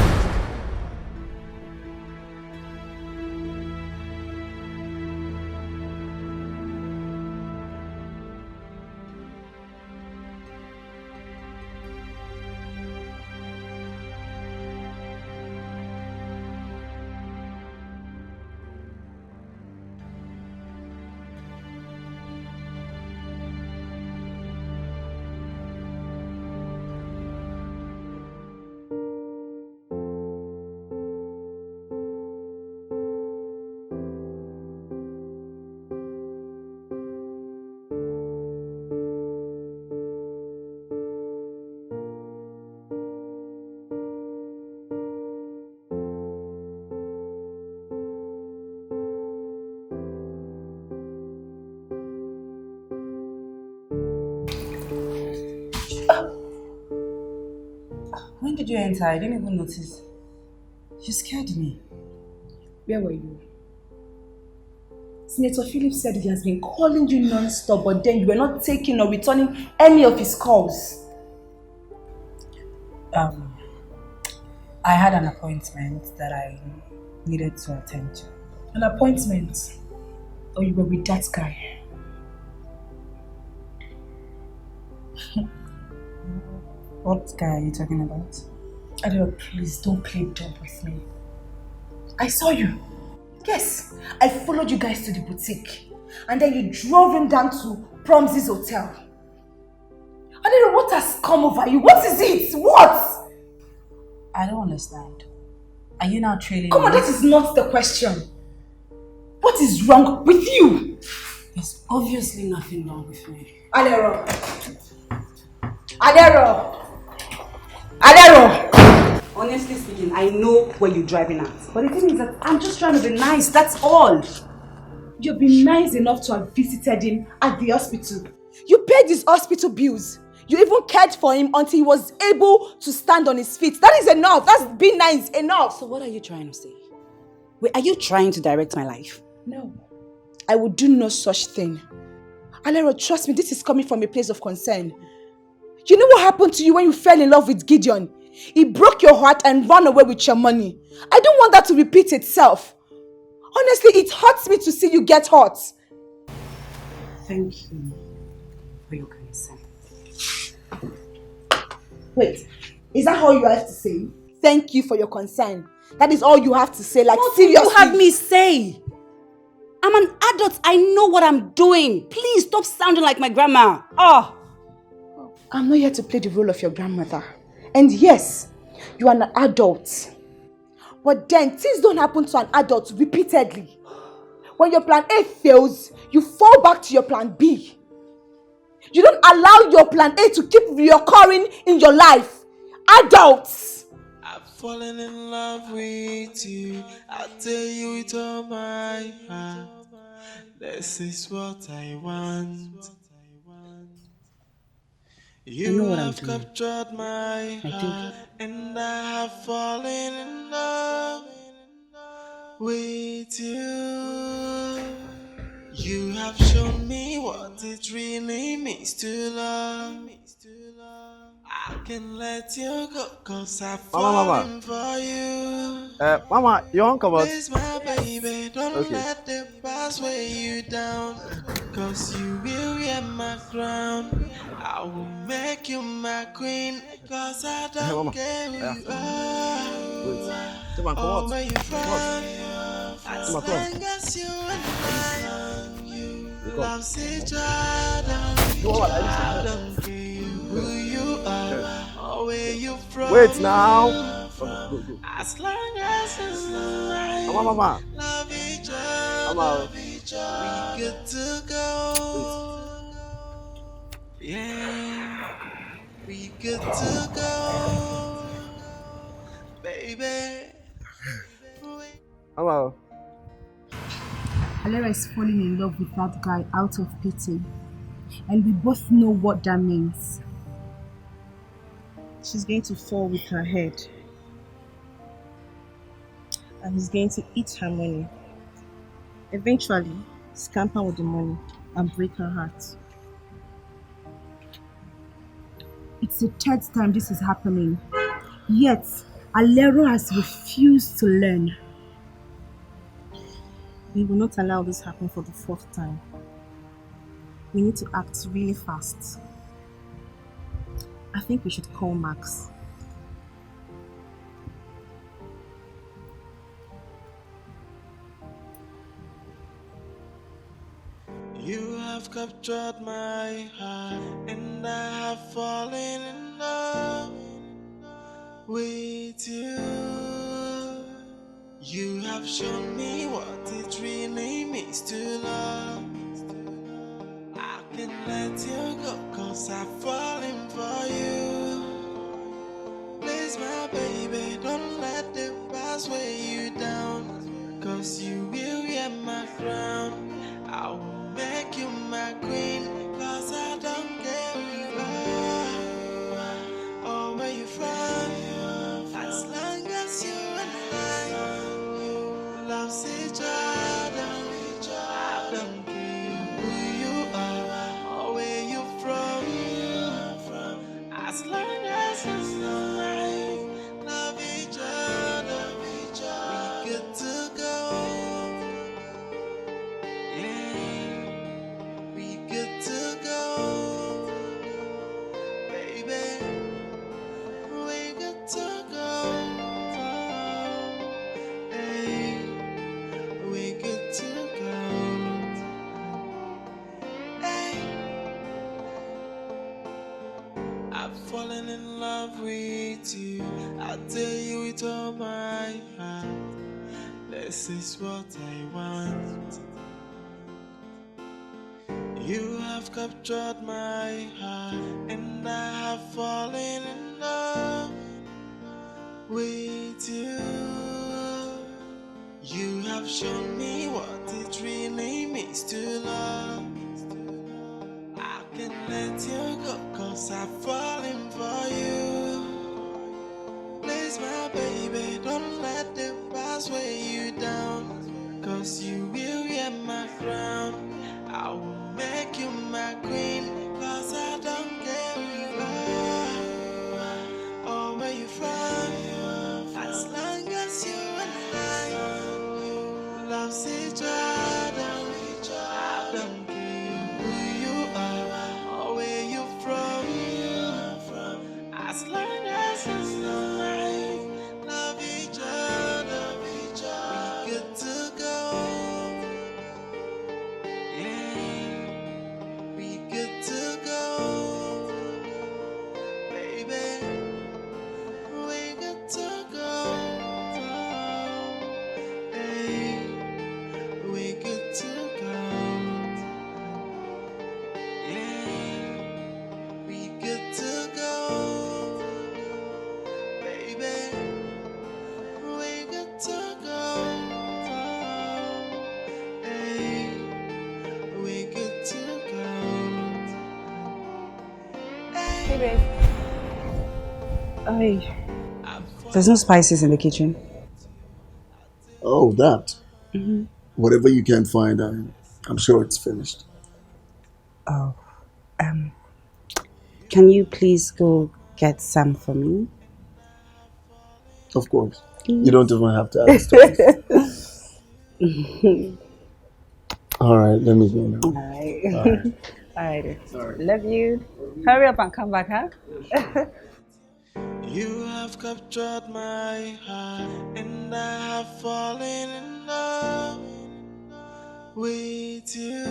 When did you enter? I didn't even notice. You scared me. Where were you? Senator Philip said he has been calling you non-stop, but then you were not taking or returning any of his calls. I had an appointment that I needed to attend to. An appointment? Or you were with that guy? What guy are you talking about? Adele, please don't play dumb with me. I saw you. Yes, I followed you guys to the boutique. And then you drove him down to Promsy's hotel. Adele, what has come over you? What is it? What? I don't understand. Are you now trailing me? Come on, that is not the question. What is wrong with you? There's obviously nothing wrong with me. Adele. Adele. Adero! Honestly speaking, I know where you're driving at. But the thing is that I'm just trying to be nice, that's all. You've been nice enough to have visited him at the hospital. You paid his hospital bills. You even cared for him until he was able to stand on his feet. That is enough. That's being nice enough. So what are you trying to say? Wait, are you trying to direct my life? No. I would do no such thing. Alero, trust me, this is coming from a place of concern. You know what happened to you when you fell in love with Gideon? He broke your heart and ran away with your money. I don't want that to repeat itself. Honestly, it hurts me to see you get hurt. Thank you for your concern. Wait, is that all you have to say? Thank you for your concern. That is all you have to say, like what seriously? What do you have me say? I'm an adult. I know what I'm doing. Please stop sounding like my grandma. Oh. I'm not here to play the role of your grandmother. And yes, you are an adult. But then, things don't happen to an adult repeatedly. When your plan A fails, you fall back to your plan B. You don't allow your plan A to keep reoccurring in your life. Adults! I've fallen in love with you. I tell you with all my heart. This is what I want. You have captured my heart, and I have fallen in love with you. You have shown me what it really means to love. I can let you go, cause I've fallen for you. Mama, you won't come out. Please, my baby, don't let the past weigh you down, cause you will wear my crown. I will make you my queen, cause I don't care who you are or where you're from. As long as you and I love each other, I don't care who you are or where you're from. Wait now. Go, go. As long as it's alright, Mama. love each other, Mama. we good to go. Yeah, we good to go, baby. Mama. Alera is falling in love with that guy out of pity. And we both know what that means. She's going to fall with her head. And he's going to eat her money. Eventually, scamper with the money and break her heart. It's the third time this is happening. Yet, Alero has refused to learn. We will not allow this happen for the fourth time. We need to act really fast. I think we should call Max. You have captured my heart, and I have fallen in love with you. You have shown me what it really means to love. I can let you go, cause I've fallen for you. Please, my baby, don't let the past weigh you down, cause you will wear my crown. I will make you my queen, cause I don't care who you are or where you're from. As long as you and I love each other, I don't care who you are or where you're from. As long as it's alright, love each other, we good to go. Yeah, we good to go, baby. We good to go. Hey, we good to go. Hey, I've fallen in love with you. I'll tell you with all my heart. This is what I want. You have captured my heart, and I have fallen in love with you. You have shown me what it really means to love. I can let you go, cause I've fallen for you. Please, my baby, don't let the past weigh you down, cause you will wear my crown. I will make you my queen, cause I don't care who you are or where you're from. As long as you and I love each other, I don't care who you are or where you're from. As long as it's alright, love each other, we good to go. Yeah, we good to go, baby. We good to go. Hey, we good to go. Yeah, we good to go, baby. We good to go. Hey, we good to go. Hey, babe. Hey. There's no spices in the kitchen. Oh, that. Mm-hmm. Whatever you can find, I'm sure it's finished. Oh. Can you please go get some for me? Of course. Please. You don't even have to ask twice. All right, let me go now. Alright. All right. Alright. Love you. Hurry up and come back, huh? You have captured my heart, and I have fallen in love with you.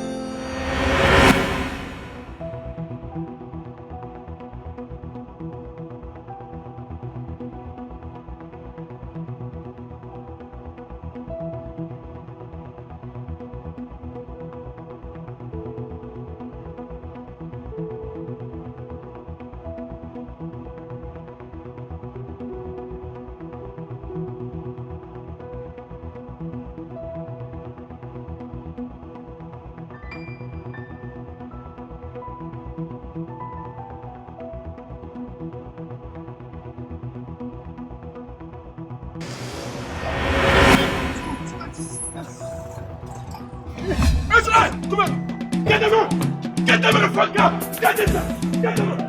them in the front, girl! Get them! Get them!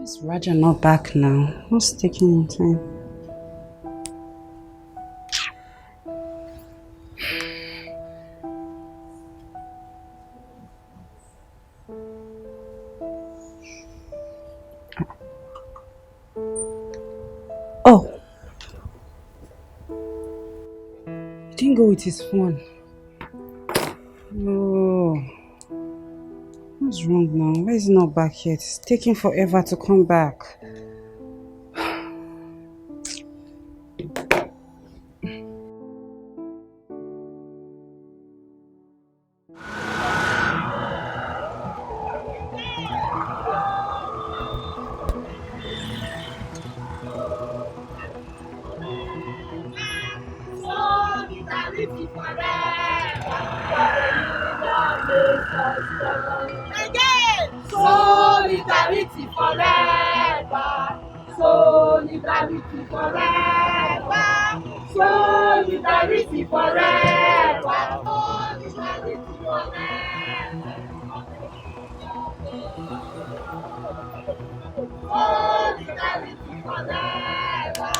Is Raja not back now? What's taking him time? Oh! He didn't go with his phone. Oh. What's wrong now? Why is he not back yet? It's taking forever to come back. Solidarity forever. Solidarity forever. Solidarity forever. Solidarity forever. Solidarity forever.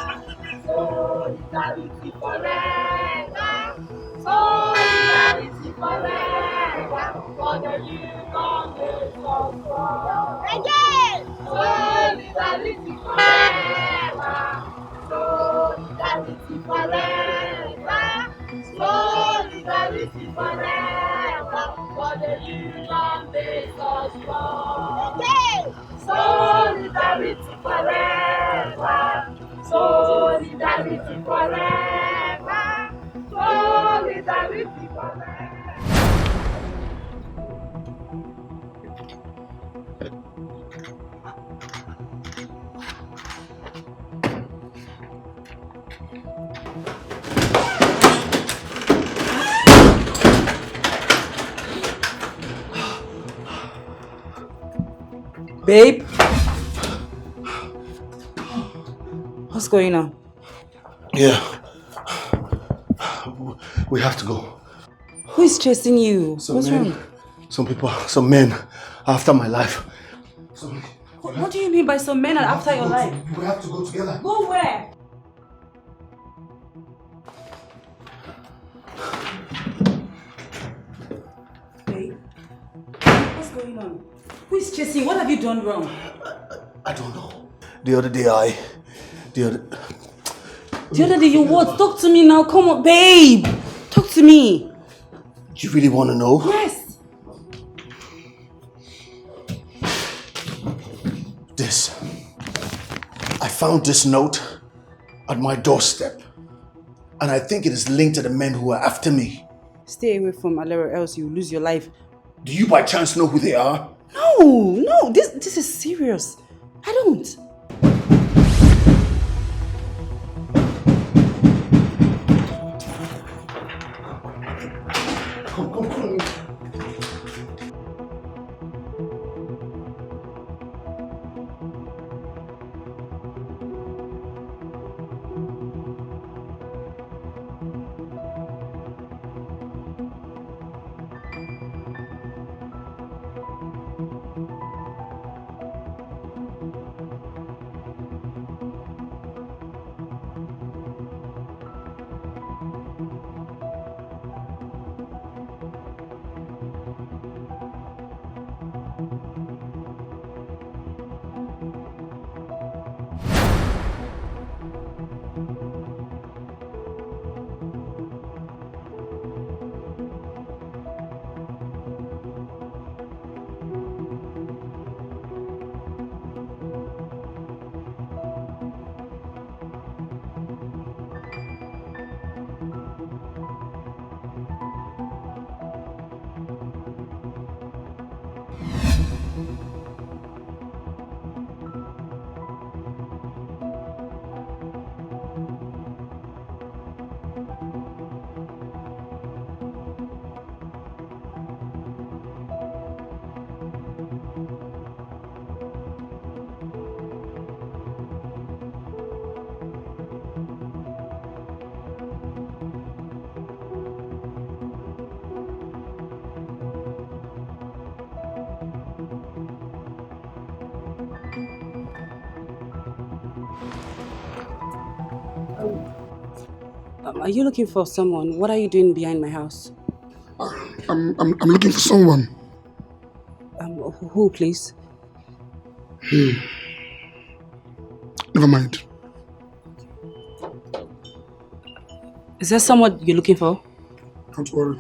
Solidarity forever. Solidarity forever. For the union is so strong. Again! Solidarity forever. Solidarity forever. Solidarity forever. For the union is so strong. Again! Solidarity forever. Solidarity forever. Solidarity forever. Babe? What's going on? Yeah. We have to go. Who is chasing you? What's wrong? Some people, some men are after my life. What do you mean by some men are after your life? We have to go together. Go where? Babe? What's going on? Who is chasing? What have you done wrong? I don't know. The other day The other day you what? Talk to me now. Come on, babe. Talk to me. Do you really want to know? Yes. I found this note at my doorstep. And I think it is linked to the men who are after me. Stay away from Alera, else you lose your life. Do you by chance know who they are? No, this is serious. I don't. Come. Are you looking for someone? What are you doing behind my house? I'm looking for someone. Who, please? Never mind. Is there someone you're looking for? Don't worry.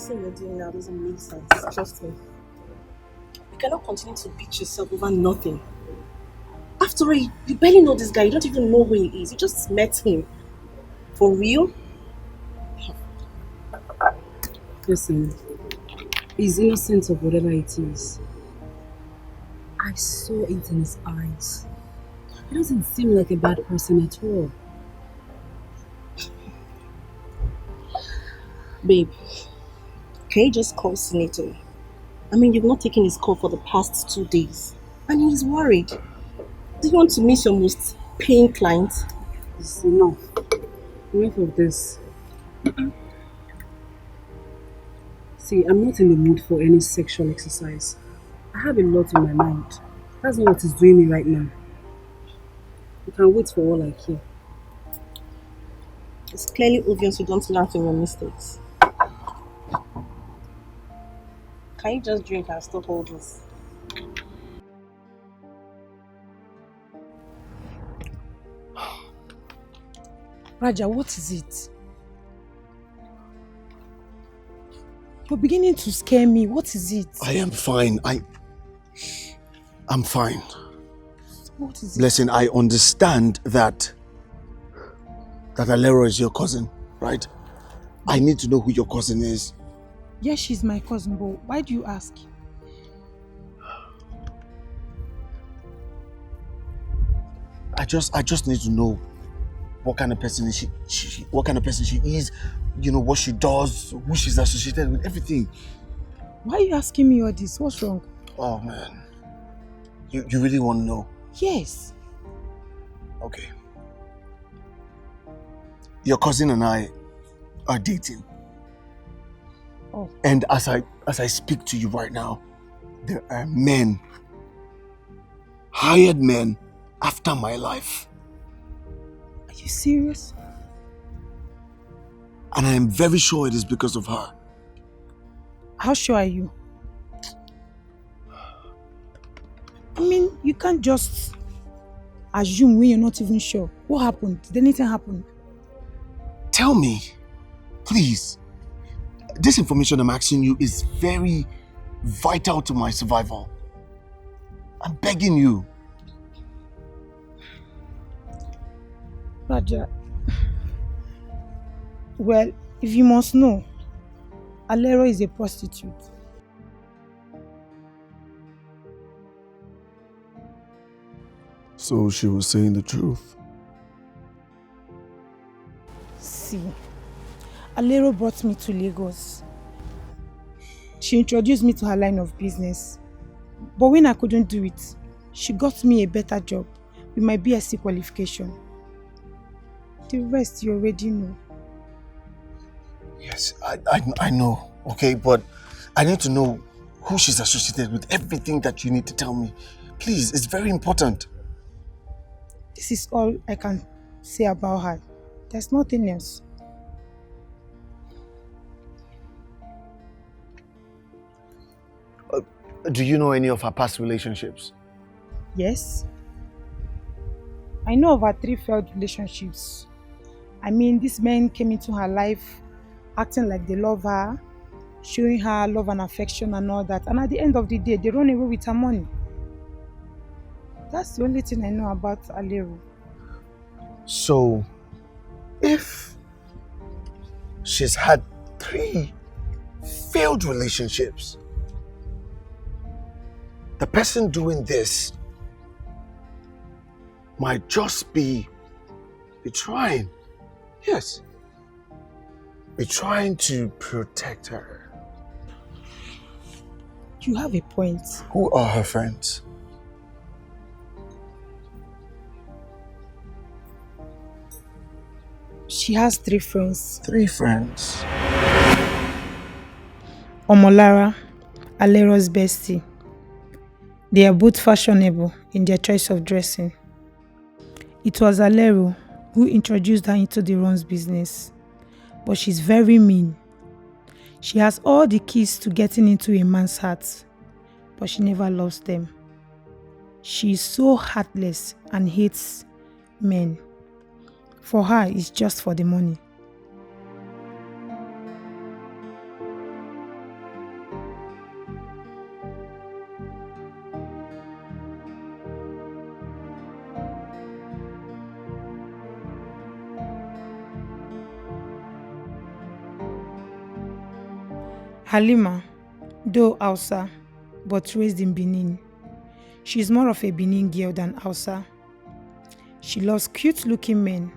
What you're doing now doesn't make sense. Trust me. You cannot continue to beat yourself over nothing. After all, you barely know this guy. You don't even know who he is. You just met him. For real? Listen, he's innocent of whatever it is. I saw it in his eyes. He doesn't seem like a bad person at all. Babe, can you just call Senator? I mean, you've not taken his call for the past 2 days. And he's worried. Do you want to miss your most paying client? It's enough. Enough of this. See, I'm not in the mood for any sexual exercise. I have a lot in my mind. That's not what is doing me right now. You can wait for all I care. It's clearly obvious you don't learn from your mistakes. Can you just drink and stop all this? Raja, what is it? You're beginning to scare me. What is it? I am fine. I'm fine. What is it? Listen, I understand that Alero is your cousin, right? I need to know who your cousin is. Yes, she's my cousin, but why do you ask? I just need to know what kind of person is she what kind of person she is, what she does, who she's associated with, everything. Why are you asking me all this? What's wrong? Oh man. You really want to know? Yes. Okay. Your cousin and I are dating. Oh. And as I speak to you right now, there are men, hired men, after my life. Are you serious? And I am very sure it is because of her. How sure are you? I mean, you can't just assume when you're not even sure. What happened? Did anything happen? Tell me, please. This information I'm asking you is very vital to my survival. I'm begging you. Raja, well, if you must know, Alero is a prostitute. So she was saying the truth. See, Alero brought me to Lagos. She introduced me to her line of business. But when I couldn't do it, she got me a better job with my BSc qualification. The rest you already know. Yes, I know, okay, but I need to know who she's associated with, everything that you need to tell me. Please, it's very important. This is all I can say about her. There's nothing else. Do you know any of her past relationships? Yes. I know of her 3 failed relationships. I mean, these men came into her life acting like they love her, showing her love and affection and all that. And at the end of the day, they run away with her money. That's the only thing I know about Alero. So, if she's had 3 failed relationships, the person doing this might just be trying. Yes. Be trying to protect her. You have a point. Who are her friends? She has 3 friends. 3 friends. Omolara, Alero's bestie. They are both fashionable in their choice of dressing. It was Alero who introduced her into the runs business. But she's very mean. She has all the keys to getting into a man's heart, but she never loves them. She is so heartless and hates men. For her, it's just for the money. Halima, though Hausa, but raised in Benin. She's more of a Benin girl than Hausa. She loves cute-looking men.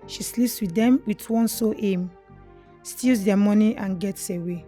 She sleeps with them with one sole aim, steals their money and gets away.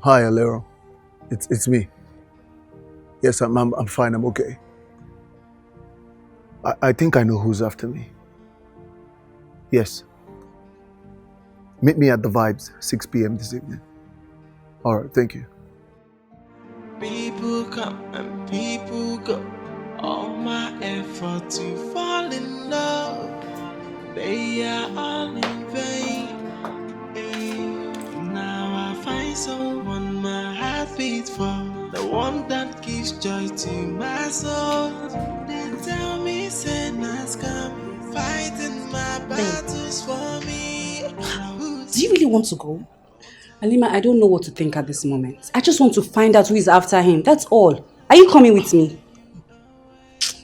Hi, Alero. It's me. Yes, I'm fine. I'm okay. I think I know who's after me. Yes. Meet me at the Vibes, 6 p.m. this evening. All right, thank you. People come and people go. All my effort to fall in love, they are all in vain. Now I find someone my heart beats for, the one that gives joy to my soul. They tell me sinners come fighting my battles for me. Do you really want to go? Alima, I don't know what to think at this moment. I just want to find out who is after him. That's all. Are you coming with me?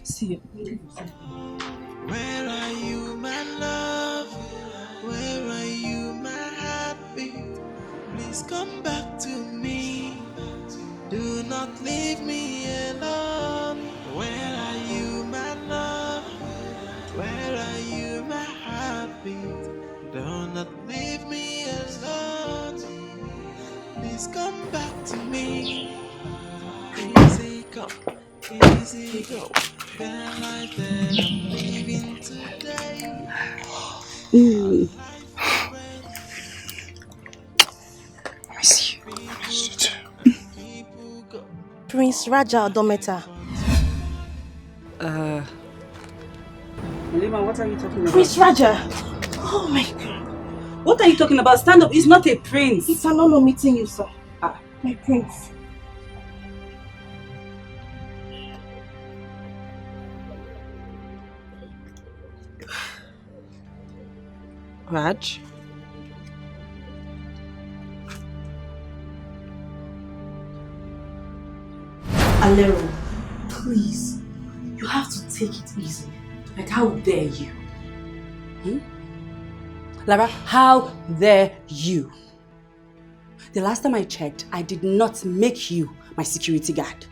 See. Where are you, my love? Where are you, my heartbeat? Please come back to me. Do not leave me alone. Where are you, my love? Where are you, my heartbeat? Do not leave me alone. Please come back to me. Easy come, easy go. The life that I'm living today. I miss you. Prince Raja Odometa. Alima, what are you talking about? Prince Raja! Oh my God. What are you talking about? Stand up. He's not a prince. It's an honor meeting you, sir. My prince. Raj? Alero, please. You have to take it easy. Like, how dare you? Lara, how dare you? The last time I checked, I did not make you my security guard.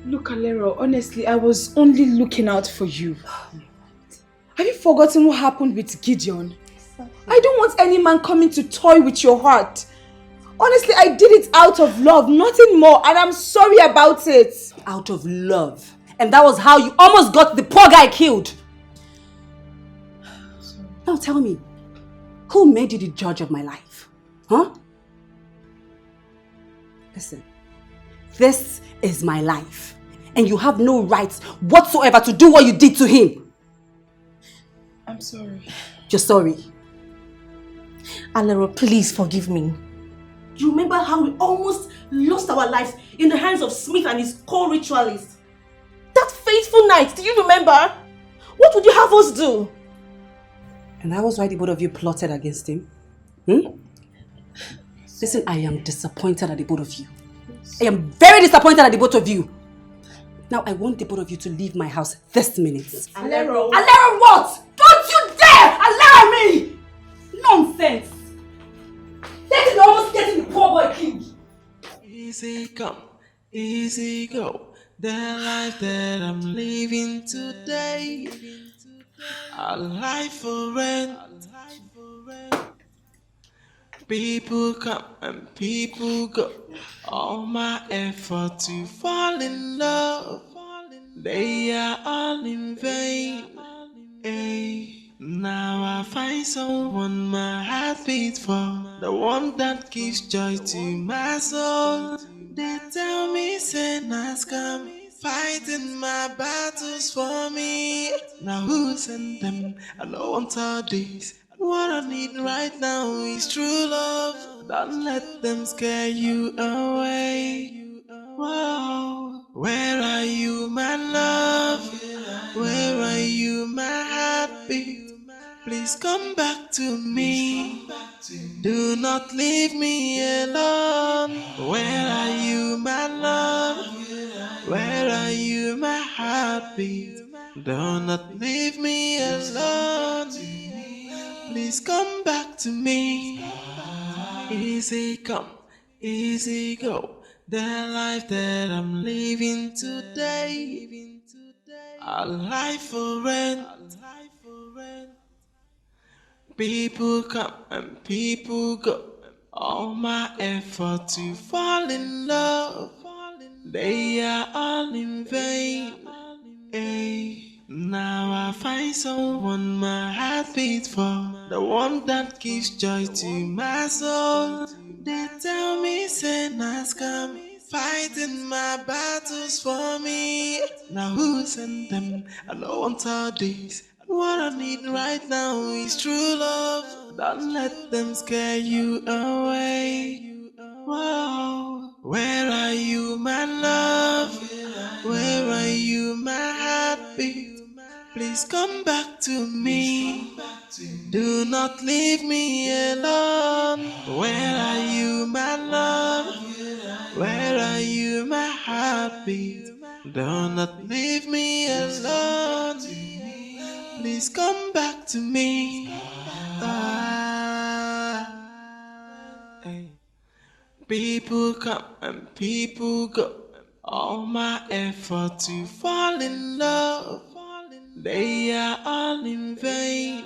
Look, Alero, honestly, I was only looking out for you. Have you forgotten what happened with Gideon? I don't want any man coming to toy with your heart. Honestly, I did it out of love, nothing more, and I'm sorry about it. Out of love? And that was how you almost got the poor guy killed. Now tell me, who made you the judge of my life? Huh? Listen, this is my life, and you have no right whatsoever to do what you did to him. I'm sorry. You're sorry. Alero, please forgive me. Do you remember how we almost lost our lives in the hands of Smith and his co-ritualists? That fateful night, do you remember? What would you have us do? And that was why the both of you plotted against him? Listen, I am disappointed at the both of you. I am very disappointed at the both of you. Now I want the both of you to leave my house this minute. Alero. Alero what? Don't you dare allow me! Nonsense! That is almost getting the poor boy killed. Easy come, easy go. The life that I'm living today, a life for rent. People come and people go. All my effort to fall in love, they are all in vain. Hey, now I find someone my heart beats for, the one that gives joy to my soul. They tell me sinners come, fighting my battles for me. Now who sent them? I don't want all this. What I need right now is true love. Don't let them scare you away. Whoa, where are you, my love? Where are you, my heartbeat? Please come back to me. Do not leave me alone. Where are you, my love? Where are you, my heartbeat? Do not leave me alone. Please come back to me. Easy come, easy go. The life that I'm living today, a life for rent. People come and people go. All my effort to fall in love, they are all in vain. Hey, now I find someone my heart beats for, the one that gives joy to my soul. They tell me sinners come, fighting my battles for me. Now who sent them? I don't want all this. What I need right now is true love. Don't let them scare you away. Whoa, where are you, my love? Where are you, my heartbeat? Please come back to me. Do not leave me alone. Where are you, my love? Where are you, my heartbeat? Do not leave me alone. Please come back to me. Hey. People come and people go. All my effort to fall in love, they are all in vain.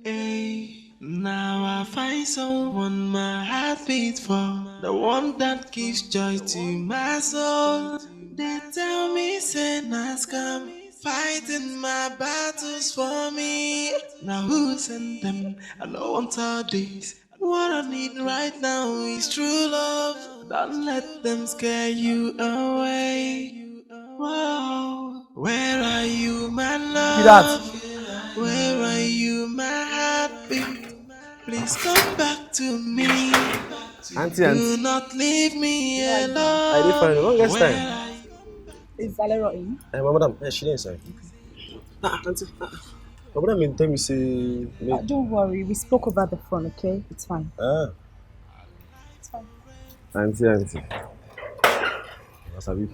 Hey, now I find someone my heart beats for, the one that gives joy to my soul. They tell me sinners come, fighting my battles for me. Now who sent them? I don't want all this. What I need right now is true love. Don't let them scare you away. Whoa, where are you, my love? Where are you, my heartbeat? Please come back to me. Do not leave me alone. I did find the longest Where time. are you? Is Alero in? My madam, she didn't inside. Auntie, my madam been tell me say. Don't worry, we spoke over the phone, okay? It's fine. It's fine. Auntie.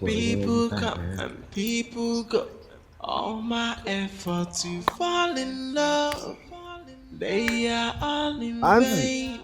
People come and people go. All my effort to fall in love, they are all in vain.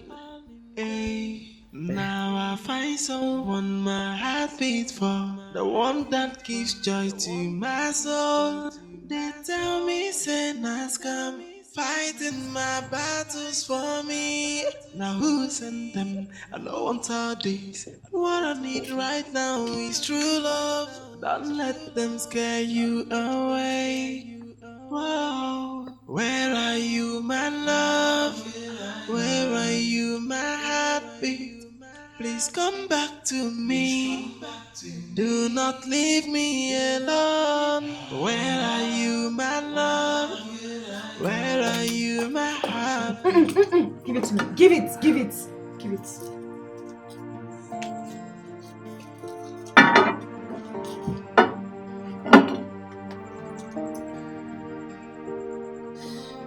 Hey, now I find someone my heart beats for, the one that gives joy to my soul. They tell me sinners come, fighting my battles for me. Now who sent them? I don't want all this. What I need right now is true love. Don't let them scare you away. Whoa, where are you, my love? Where are you, my heartbeat? Please come back to me. Do not leave me alone. Where are you, my love? Where are you, my heartbeat? Give it to me. Give it.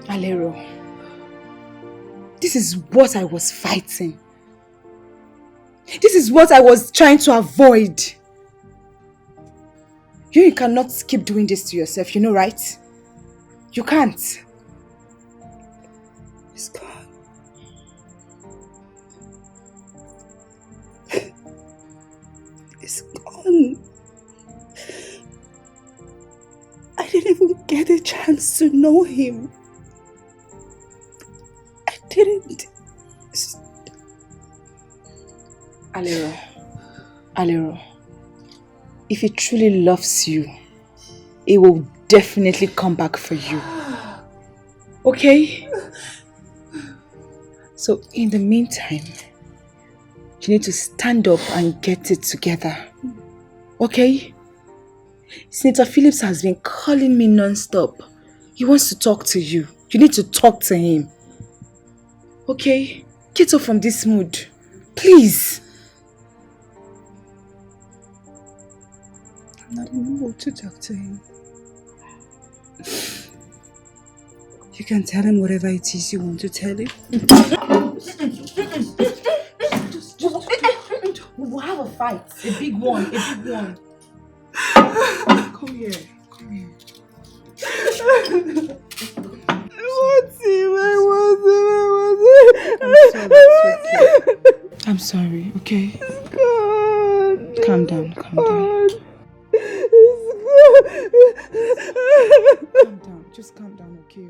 Alero, this is what I was fighting. is what I was trying to avoid. You cannot keep doing this to yourself, you know, right? You can't. It's gone. It's gone. I didn't even get a chance to know him. I didn't. Alero, if he truly loves you, he will definitely come back for you. Okay? So in the meantime, you need to stand up and get it together. Okay? Senator Phillips has been calling me non-stop. He wants to talk to you. You need to talk to him. Okay? Get up from this mood. Please. I'm not in the mood to talk to him. You can tell him whatever it is you want to tell him. We'll have a fight. A big one. Come here. I'm sorry, okay? Calm down. Calm down, just calm down, okay?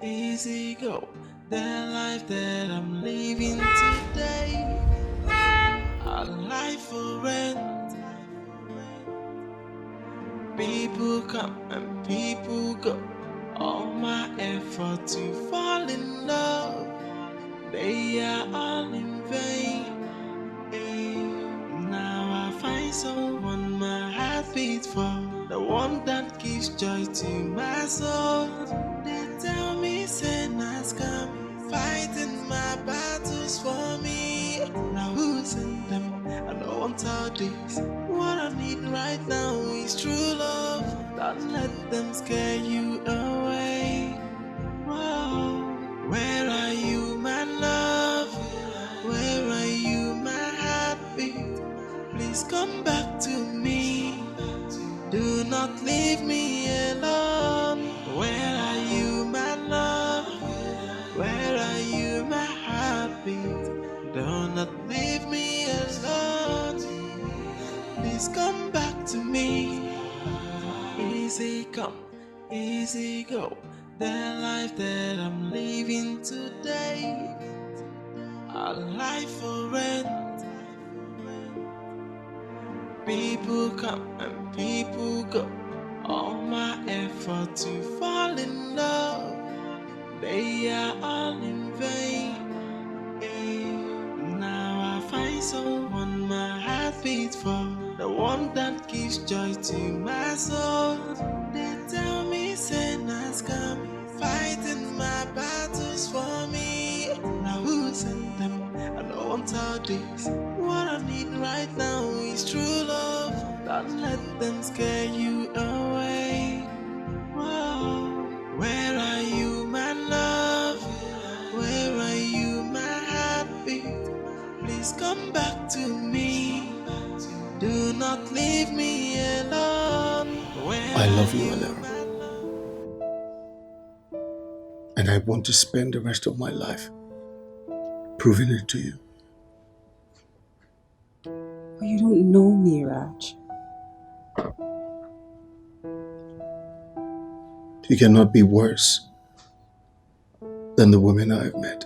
Easy go. The life that I'm living today, a life for rent. People come and people go. All my effort to fall in love, they are all in vain. Now I find someone my heart beats for, the one that gives joy to my soul. They tell me sinners come, fighting my battles for me. Now who's in them? I don't want all this. What I need right now is true love. Don't let them scare you away. Whoa. Where are you, my love? Where are you, my heartbeat? Please come back to me. Do not leave me alone. Where are you, my love? Where are you, my heartbeat? Do not leave me alone. Please come back to me. Easy come, easy go. The life that I'm living today, a life for rent. People come and people go. All my effort to fall in love, they are all in vain. Now I find someone my heart beats for, the one that gives joy to my soul. They tell me sinners come, fighting my battles for me. Now who's in them? I don't want all this. What I need right now is true love. Don't let them scare you away. Whoa. Where are you, my love? Where are you, my heartbeat? Please come back to me. Do not leave me alone. I love you, Alera. And I want to spend the rest of my life proving it to you. But you don't know me, Raj. You cannot be worse than the women I have met.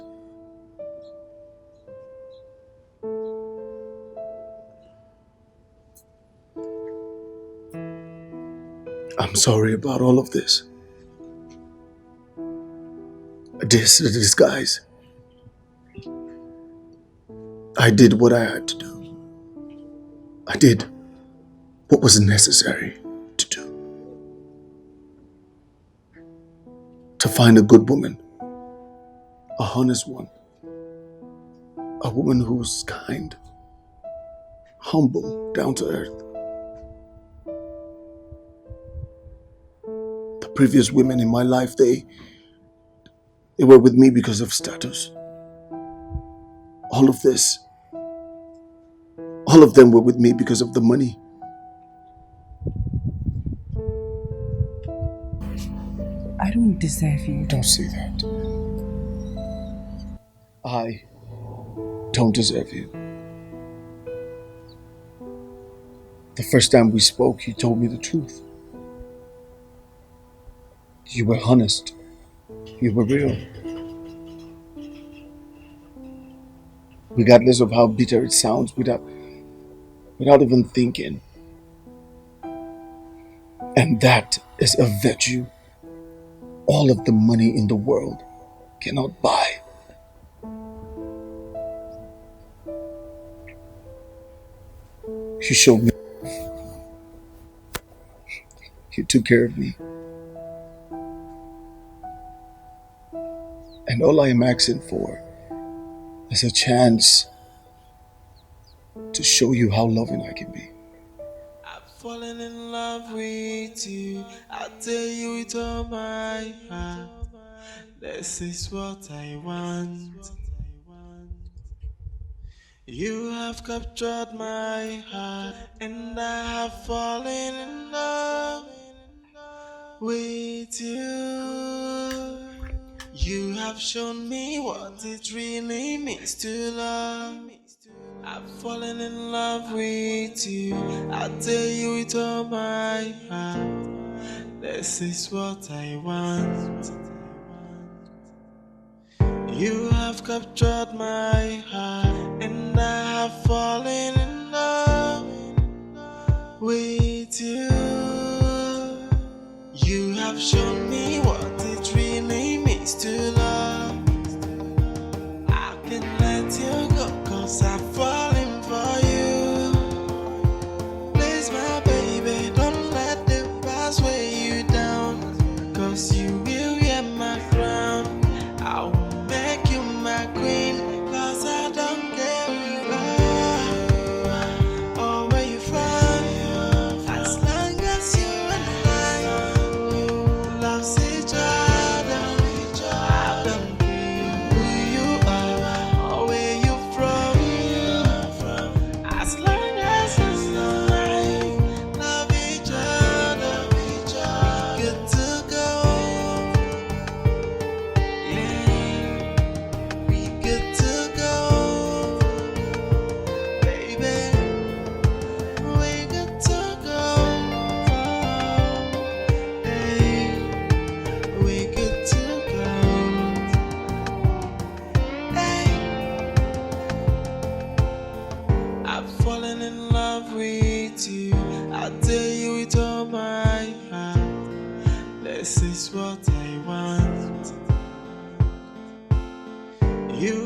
I'm sorry about all of this. This disguise. I did what I had to do. I did what was necessary to do. To find a good woman, a honest one, a woman who's kind, humble, down to earth. The previous women in my life, they were with me because of status. All of this All of them were with me because of the money. I don't deserve you. Don't say that. I don't deserve you. The first time we spoke, you told me the truth. You were honest. You were real. Regardless of how bitter it sounds, without even thinking. And that is a virtue all of the money in the world cannot buy. You showed me. You took care of me. And all I am asking for is a chance to show you how loving I can be. Falling in love with you, I tell you with all my heart. This is what I want. You have captured my heart, and I have fallen in love with you. You have shown me what it really means to love. I've fallen in love with you. I tell you with all my heart. This is what I want. You have captured my heart, and I have fallen in love with you. You have shown me what it really means to love. I can let you go, 'cause I've fallen for you. Please, my baby, don't let the past weigh you down, 'cause you will wear my crown. I will make you my queen, 'cause I don't care who you are or where you're from. As long as you and I love each other, I don't care who you are or where you're from. As long as you and I love each other, good to go. Yeah, we good to go, baby. We good to go. Hey, we good to go. Hey, I've fallen in love with you. I tell you with all my heart. This is what I want. You